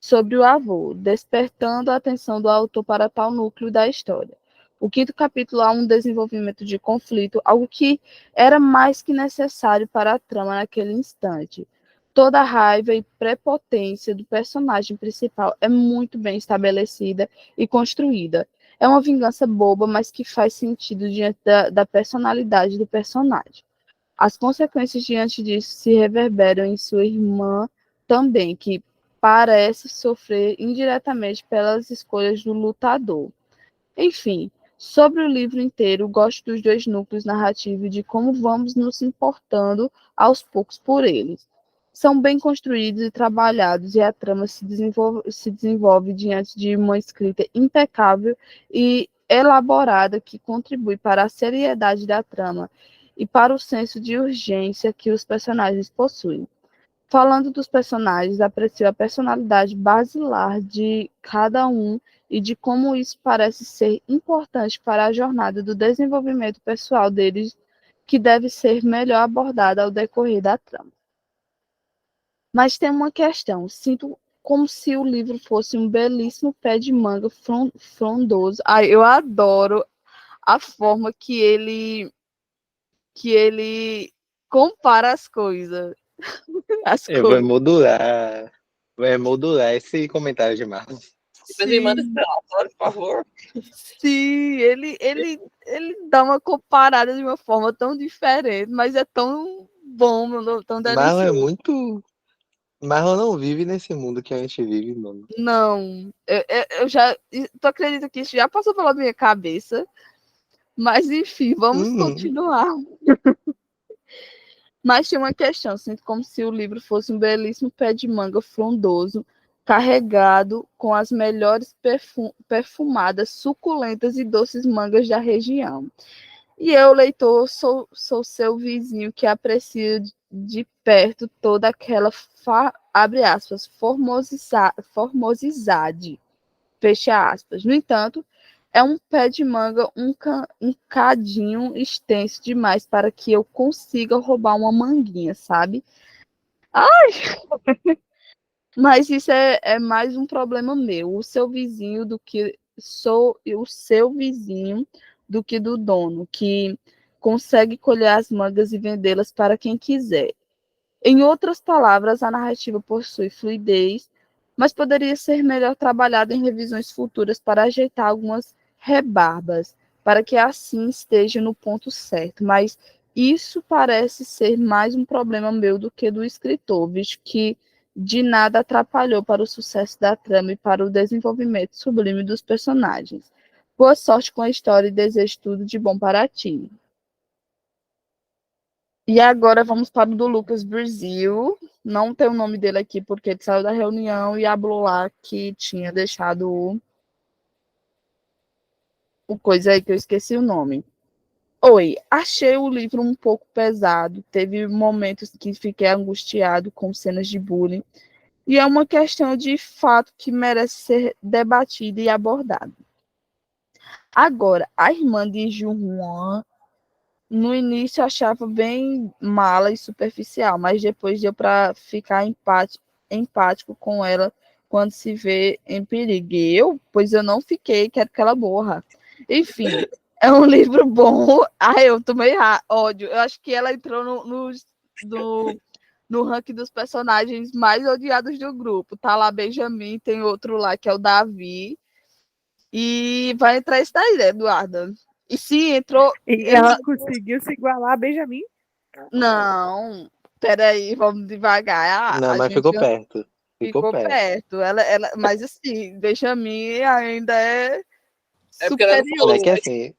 sobre o avô, despertando a atenção do autor para tal núcleo da história. O quinto capítulo há um desenvolvimento de conflito, algo que era mais que necessário para a trama naquele instante. Toda a raiva e prepotência do personagem principal é muito bem estabelecida e construída. É uma vingança boba, mas que faz sentido diante da personalidade do personagem. As consequências diante disso se reverberam em sua irmã também, que parece sofrer indiretamente pelas escolhas do lutador. Enfim, sobre o livro inteiro, gosto dos dois núcleos narrativos e de como vamos nos importando aos poucos por eles. são bem construídos e trabalhados, e a trama se desenvolve diante de uma escrita impecável e elaborada que contribui para a seriedade da trama e para o senso de urgência que os personagens possuem. Falando dos personagens, aprecio a personalidade basilar de cada um e de como isso parece ser importante para a jornada do desenvolvimento pessoal deles, que deve ser melhor abordada ao decorrer da trama. Mas tem uma questão, sinto como se o livro fosse um belíssimo pé de manga frondoso. Ai, eu adoro a forma que ele compara as coisas. As Eu vou coisas. modular esse comentário de Marcos. Depois me manda esse Sim, relatório, por favor. sim, ele dá uma comparada de uma forma tão diferente, mas é tão bom, tão Marlon é delicioso. muito. Marlon não vive nesse mundo que a gente vive, mano. Não, eu já. Tu acredita que isso já passou pela minha cabeça? Mas enfim, vamos Uhum. continuar. Mas tinha uma questão, sinto como se o livro fosse um belíssimo pé de manga frondoso, carregado com as melhores perfumadas, suculentas e doces mangas da região. E eu, leitor, sou seu vizinho que aprecia de perto toda aquela, abre aspas, formosidade, fecha aspas. No entanto, é um pé de manga um cadinho extenso demais para que eu consiga roubar uma manguinha, sabe? Mas isso é mais um problema meu. O seu vizinho do que sou o seu vizinho do que do dono, que consegue colher as mangas e vendê-las para quem quiser. Em outras palavras, a narrativa possui fluidez, mas poderia ser melhor trabalhada em revisões futuras para ajeitar algumas rebarbas, para que assim esteja no ponto certo. Mas isso parece ser mais um problema meu do que do escritor, visto que de nada atrapalhou para o sucesso da trama e para o desenvolvimento sublime dos personagens. Boa sorte com a história e desejo tudo de bom para ti. E agora vamos para o do Lucas Brasil. Não tem o nome dele aqui porque ele saiu da reunião e abriu lá que tinha deixado o coisa aí que eu esqueci o nome. Oi, achei o livro um pouco pesado. Teve momentos que fiquei angustiado com cenas de bullying. E é uma questão de fato que merece ser debatida e abordada. Agora, a irmã de Juan, no início eu achava bem mala e superficial, mas depois deu para ficar empático com ela quando se vê em perigo. E eu, pois eu não fiquei, quero que ela morra. Enfim, é um livro bom. Eu tomei ódio. Eu acho que ela entrou no ranking dos personagens mais odiados do grupo. Tá lá Benjamin, tem outro lá que é o Davi. E vai entrar esse daí, né, Eduarda? E se entrou. E ela conseguiu se igualar a Benjamin? Não, peraí, vamos devagar. Não, A mas gente ficou perto. Ficou ficou perto. perto. Mas assim, Benjamin ainda é É porque ela não falou É que superior. assim,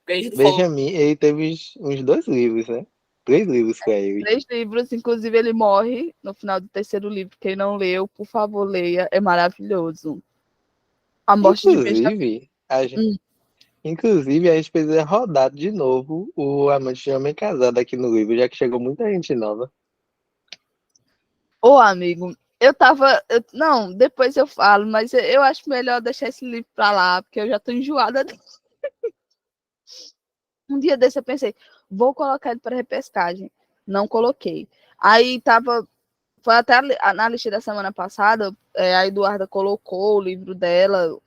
que a gente falou. Benjamin, ele teve uns 2 livros, né? 3 livros pra ele. 3 livros, inclusive ele morre no final do terceiro livro. Quem não leu, por favor, leia. É maravilhoso. A morte de Benjamin. Inclusive, a gente, Hum. inclusive, a gente precisa rodar de novo o Amante de Homem Casado aqui no livro, já que chegou muita gente nova. Ô, amigo, eu tava. Não, depois eu falo, mas eu acho melhor deixar esse livro pra lá, porque eu já tô enjoada. Um dia desse eu pensei, vou colocar ele para repescagem. Não coloquei. Aí tava. Foi até na lista da semana passada, a Eduarda colocou o livro dela,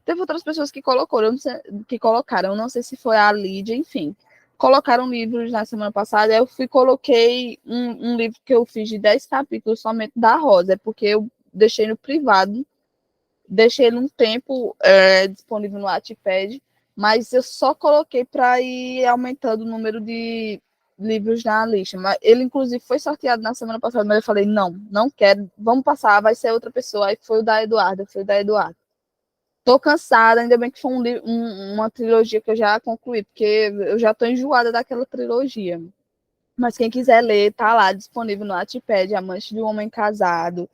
teve outras pessoas que colocaram, eu não sei se foi a Lídia, enfim. Colocaram livros na semana passada, aí eu coloquei um livro que eu fiz de 10 capítulos somente da Rosa, é porque eu deixei no privado, deixei ele um tempo disponível no Wattpad, mas eu só coloquei para ir aumentando o número de livros na lista. Mas ele, inclusive, foi sorteado na semana passada, mas eu falei, não quero, vamos passar, vai ser outra pessoa. Aí foi o da Eduarda. Tô cansada, ainda bem que foi uma trilogia que eu já concluí, porque eu já tô enjoada daquela trilogia. Mas quem quiser ler, tá lá disponível no Wattpad, Amante de um Homem Casado.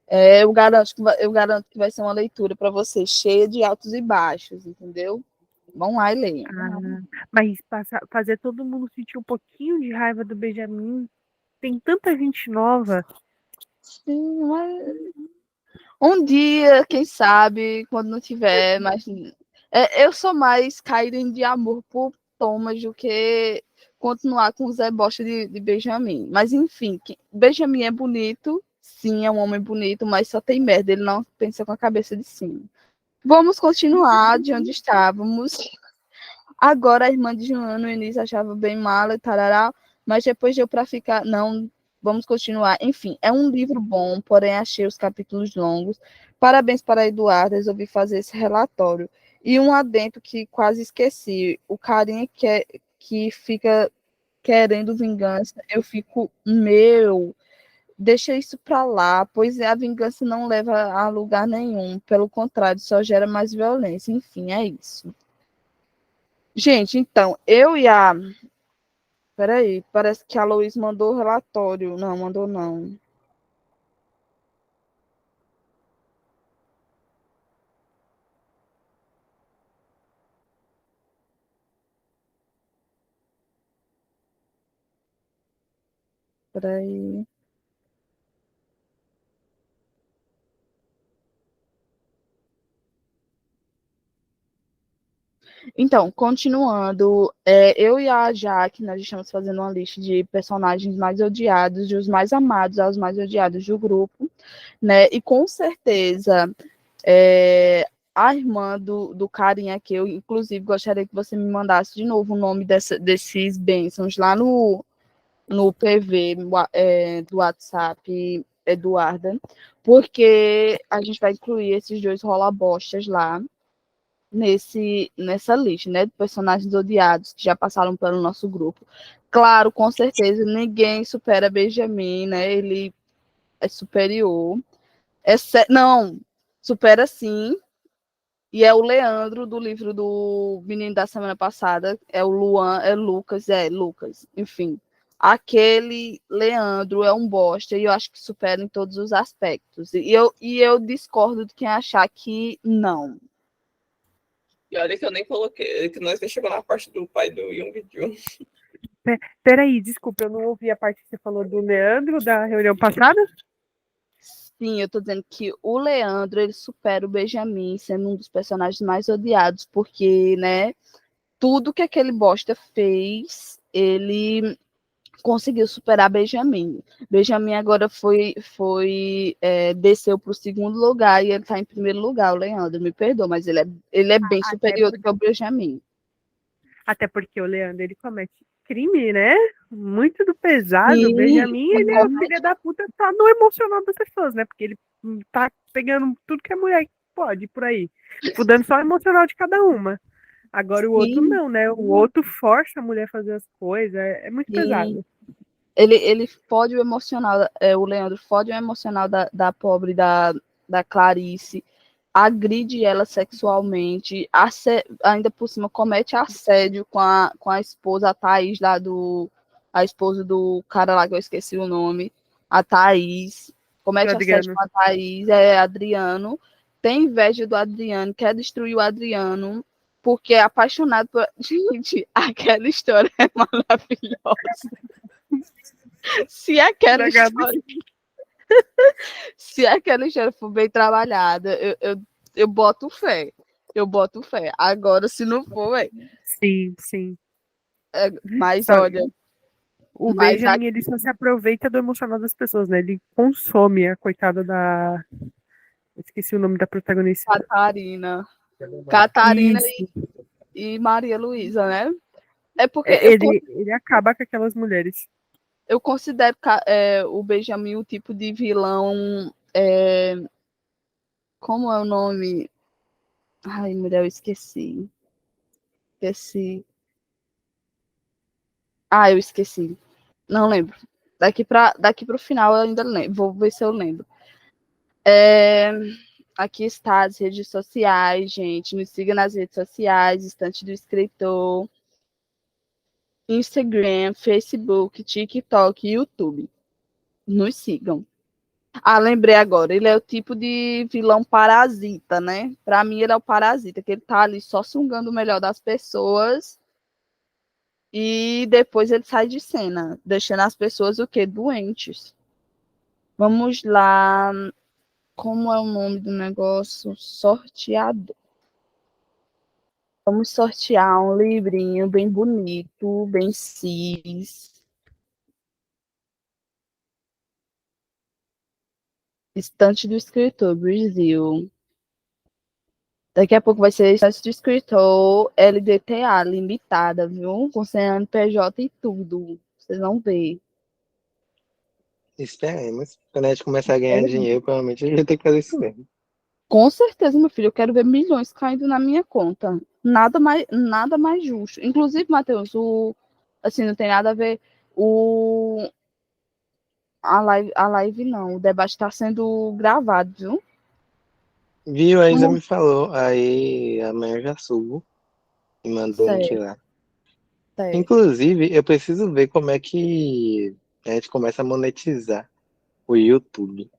Eu garanto que vai ser uma leitura para você cheia de altos e baixos, entendeu? Vão lá e leiam. Mas fazer todo mundo sentir um pouquinho de raiva do Benjamin. Tem tanta gente nova. Sim, mas um dia, quem sabe, quando não tiver, mas eu sou mais caída de amor por Thomas do que continuar com o Zé Bosta de Benjamin. Mas enfim, Benjamin é bonito, sim, é um homem bonito, mas só tem merda, ele não pensa com a cabeça de cima. Vamos continuar de onde estávamos. Agora a irmã de Joana no início achava bem mala e tarará, mas depois deu para ficar. Não, vamos continuar. Enfim, é um livro bom, porém achei os capítulos longos. Parabéns para a Eduarda, resolvi fazer esse relatório. E um adendo que quase esqueci: o carinha que fica querendo vingança, eu fico, meu, deixa isso para lá, pois a vingança não leva a lugar nenhum, pelo contrário, só gera mais violência. Enfim, é isso. Gente, então, eu e a. Peraí, parece que a Lois mandou o relatório. Não, mandou não. Peraí. Então, continuando, eu e a Jaque, nós estamos fazendo uma lista de personagens mais odiados, dos mais amados aos mais odiados do grupo, né? E com certeza, a irmã do carinha que eu, inclusive, gostaria que você me mandasse de novo o nome desses bênçãos lá no PV do WhatsApp, Eduarda, porque a gente vai incluir esses dois rola-bostas lá nessa lista, né, de personagens odiados que já passaram pelo nosso grupo. Claro, com certeza, ninguém supera Benjamin, né, ele é superior. Não, supera sim, e é o Leandro do livro do menino da semana passada, é o Luan, Lucas, enfim. Aquele Leandro é um bosta e eu acho que supera em todos os aspectos. E eu discordo de quem achar que não. E olha que eu nem coloquei, que nós nem chegou na parte do pai do Young-Jun. Peraí, desculpa, eu não ouvi a parte que você falou do Leandro da reunião passada. Sim, eu tô dizendo que o Leandro, ele supera o Benjamin, sendo um dos personagens mais odiados, porque, né, tudo que aquele bosta fez, ele conseguiu superar Benjamin. Benjamin agora desceu para o segundo lugar e ele está em primeiro lugar, o Leandro, me perdoa, mas ele é bem superior do que o Benjamin. Até porque o Leandro, ele comete crime, né? Muito do pesado. Sim, O Benjamin, ele é o filho da puta, tá no emocional das pessoas, né? Porque ele tá pegando tudo que a mulher pode por aí. Fudando só o emocional de cada uma. Agora o outro sim, não, né? O outro força a mulher a fazer as coisas. É muito sim. pesado. Ele fode o emocional, o Leandro fode o emocional da pobre, da Clarice, agride ela sexualmente, ainda por cima comete assédio com a esposa, a Thaís, a esposa do cara lá que eu esqueci o nome, a Thaís, comete assédio com a Thaís, Adriano, tem inveja do Adriano, quer destruir o Adriano, porque é apaixonado por... Gente, aquela história é maravilhosa. Se aquela história, se aquela história for bem trabalhada, eu boto fé. Eu boto fé. Agora, se não for, Sim, sim. mas Só, olha. o Benjamin, ele só se aproveita do emocional das pessoas, né? Ele consome a coitada da. Esqueci o nome da protagonista. Catarina e Maria Luísa, né? É porque Ele acaba com aquelas mulheres. eu considero o Benjamin o tipo de vilão. Como é o nome? Ai, mulher, eu esqueci. Eu esqueci. Não lembro. Daqui para o final eu ainda lembro. Vou ver se eu lembro. Aqui está as redes sociais, gente. Nos siga nas redes sociais, Estante do Escritor. Instagram, Facebook, TikTok e YouTube. Nos sigam. Ah, lembrei agora, ele é o tipo de vilão parasita, né? Pra mim, ele é o parasita, que ele tá ali só sugando o melhor das pessoas e depois ele sai de cena, deixando as pessoas o quê? Doentes. Vamos lá. Como é o nome do negócio? Sorteador. Vamos sortear um livrinho bem bonito, bem cis. Estante do Escritor, Brasil. Daqui a pouco vai ser Estante do Escritor LDTA, limitada, viu? Com CNPJ e tudo. Vocês vão ver. Esperemos. Quando a gente começar a ganhar dinheiro, provavelmente a gente vai ter que fazer isso mesmo. Com certeza, meu filho, eu quero ver milhões caindo na minha conta. Nada mais justo. Inclusive, Matheus, assim, não tem nada a ver. A live não. O debate está sendo gravado, viu? Viu? A Isa Como- me falou. Aí amanhã eu já subo e mandou o link Certo, lá. certo. Inclusive, eu preciso ver como é que a gente começa a monetizar o YouTube.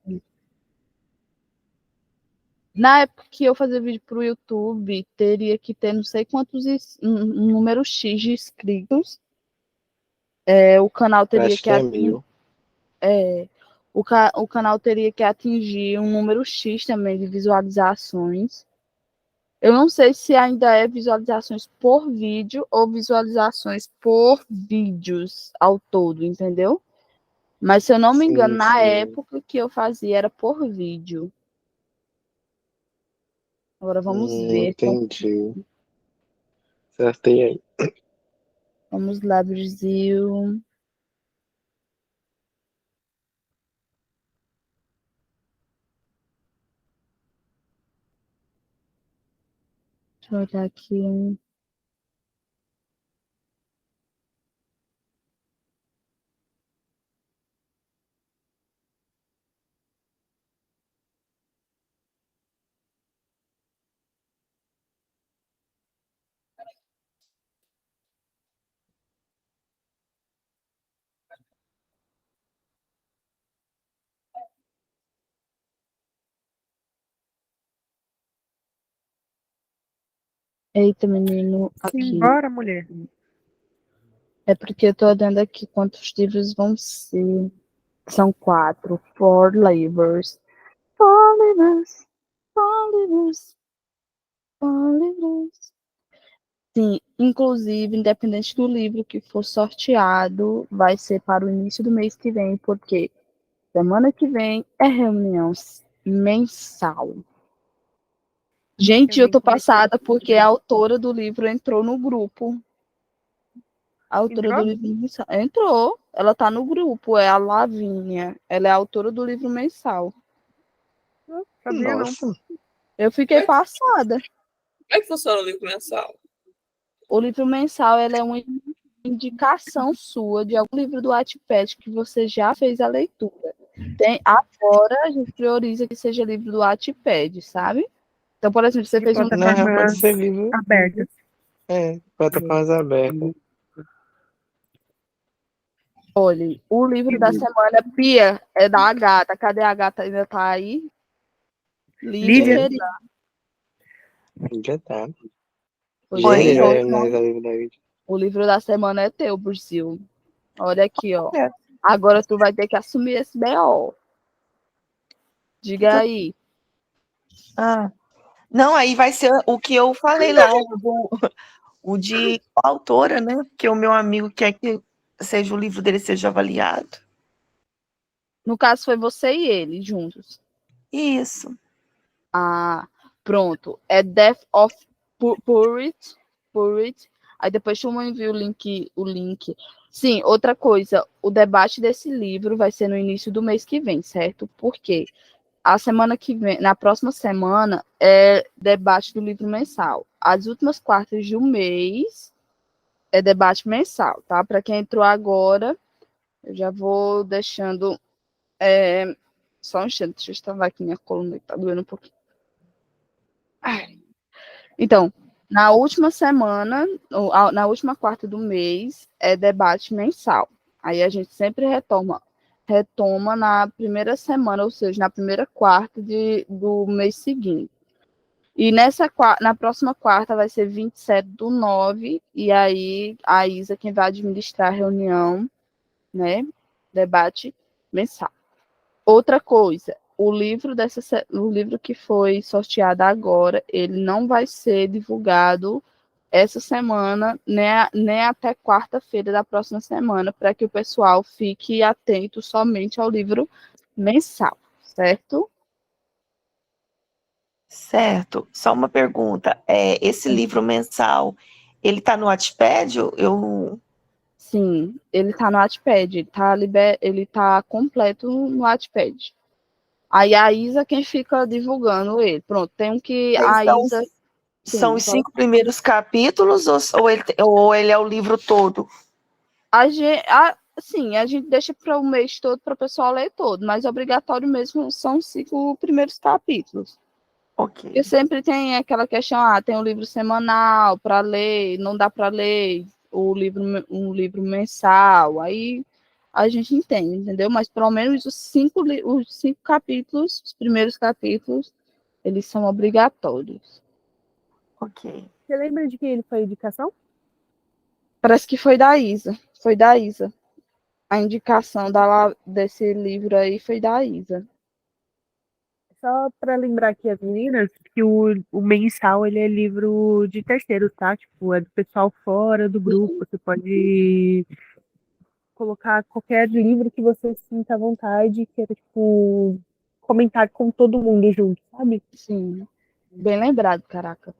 Na época que eu fazia vídeo pro YouTube, teria que ter não sei quantos um número X de inscritos. O canal Eu teria acho que que é atingir, 1.000. o canal teria que atingir um número X também de visualizações. Eu não sei se ainda é visualizações por vídeo ou visualizações por vídeos ao todo, entendeu? Mas se eu não me engano, Sim, na sim. época que eu fazia era por vídeo. Agora vamos ver. Entendi. Acertei aí. Vamos lá, Brasil. Deixa eu olhar aqui. Eita, menino, aqui. Simbora, mulher. É porque eu tô olhando aqui quantos livros vão ser. São 4. Four livros. Four livros. Four livros. Four livros. Sim, inclusive, independente do livro que for sorteado, vai ser para o início do mês que vem, porque semana que vem é reunião mensal. Gente, eu Eu nem tô comecei. passada porque a autora do livro entrou no grupo. A autora do Entrou? livro mensal. Entrou. Ela tá no grupo, é a Lavínia. Ela é a autora do livro mensal. Não sabia, não. Nossa, Eu fiquei passada. Como é que funciona o livro mensal? O livro mensal, ela é uma indicação sua de algum livro do Wattpad que você já fez a leitura. Agora a gente prioriza que seja livro do Wattpad, sabe? Então, por exemplo, você De fez um na real pode plataformas ser livro. abertas. Plataformas abertas. olha, o livro da semana, Pia, é da gata. Cadê a gata? Ainda tá aí? Lídia Lívia? querida. Já tá. Pois Já Oi, ele vai pronto. analisar o livro da vida. O livro da semana é teu, Brasil. Olha aqui, ó. olha, Agora tu vai ter que assumir esse BO. Diga aí. ah, não, aí vai ser o que eu falei lá, o de autora, né? Que o meu amigo quer que seja o livro dele seja avaliado. No caso, foi você e ele juntos. Isso. Ah, pronto. É Death of Purit. Purit. Aí depois tu me envia o link. Sim, outra coisa. O debate desse livro vai ser no início do mês que vem, certo? Por quê? A semana que vem, na próxima semana, é debate do livro mensal. As últimas quartas do mês é debate mensal, tá? Para quem entrou agora, eu já vou deixando. Só um instante, deixa eu estavar aqui minha coluna, que tá doendo um pouquinho. Ai. Então, Na última semana, na última quarta do mês, é debate mensal. Aí a gente sempre retoma na primeira semana, ou seja, na primeira quarta do mês seguinte. E na próxima quarta vai ser 27/9, e aí a Isa quem vai administrar a reunião, né? Debate mensal. Outra coisa, o livro que foi sorteado agora, ele não vai ser divulgado essa semana, nem até quarta-feira da próxima semana, para que o pessoal fique atento somente ao livro mensal, certo? Certo. Só uma pergunta. Esse livro mensal, ele está no Wattpad? Sim, ele está no Wattpad, ele tá completo no Wattpad. Aí a Isa quem fica divulgando ele. Pronto, tem um que a São, Isa. são Sim, os 5 primeiros capítulos ou ele é o livro todo? sim, a gente deixa para o mês todo para o pessoal ler todo, mas obrigatório mesmo são os 5 primeiros capítulos. Ok. Porque sempre tem aquela questão, tem um livro semanal para ler, não dá para ler um livro mensal, aí a gente entende, entendeu? Mas pelo menos os 5 capítulos, os primeiros capítulos, eles são obrigatórios. Ok. Você lembra de quem ele foi a indicação? Parece que foi da Isa. Foi da Isa. A indicação desse livro aí foi da Isa. Só para lembrar aqui as meninas que o mensal ele é livro de terceiros, tá? Tipo, é do pessoal fora do grupo. Você pode colocar qualquer livro que você sinta à vontade, que é tipo comentar com todo mundo junto, sabe? Sim. Bem lembrado, caraca.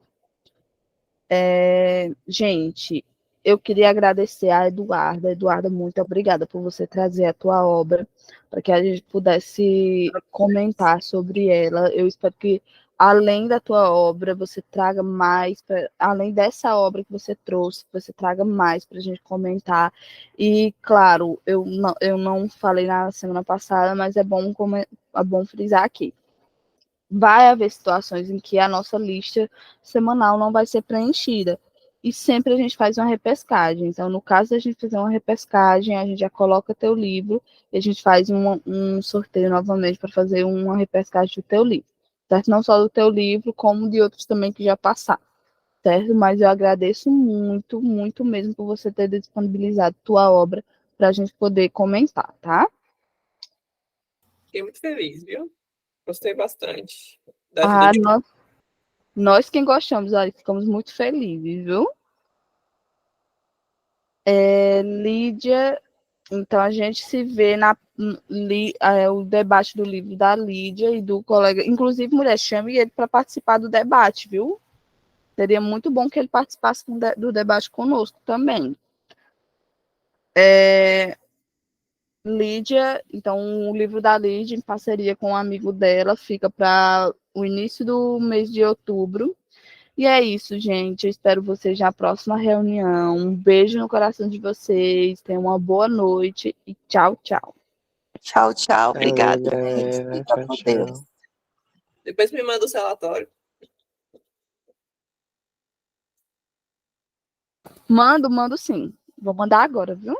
Gente, eu queria agradecer a Eduarda. Eduarda, muito obrigada por você trazer a tua obra, para que a gente pudesse comentar sobre ela. Eu espero que, além da tua obra, você traga mais, além dessa obra que você trouxe, você traga mais para a gente comentar. E, claro, eu não falei na semana passada, mas é bom frisar aqui. Vai haver situações em que a nossa lista semanal não vai ser preenchida. E sempre a gente faz uma repescagem. Então, no caso da gente fazer uma repescagem, a gente já coloca teu livro e a gente faz um sorteio novamente para fazer uma repescagem do teu livro. Certo? Não só do teu livro, como de outros também que já passaram. Certo? Mas eu agradeço muito, muito mesmo por você ter disponibilizado tua obra para a gente poder comentar, tá? Fiquei muito feliz, viu? Gostei bastante da ajuda Ah, de. nós quem gostamos, olha, ficamos muito felizes, viu? Lídia, então a gente se vê o debate do livro da Lídia e do colega, inclusive, mulher, chame ele para participar do debate, viu? Seria muito bom que ele participasse do debate conosco também. Lídia, então o livro da Lídia, em parceria com um amigo dela, fica para o início do mês de outubro. E é isso, gente. Eu espero vocês na próxima reunião. Um beijo no coração de vocês. Tenham uma boa noite e tchau, tchau. Tchau, tchau. Valeu, Obrigada. galera. Fica Tchau, com Deus. tchau. Depois me manda o relatório. Mando sim. Vou mandar agora, viu?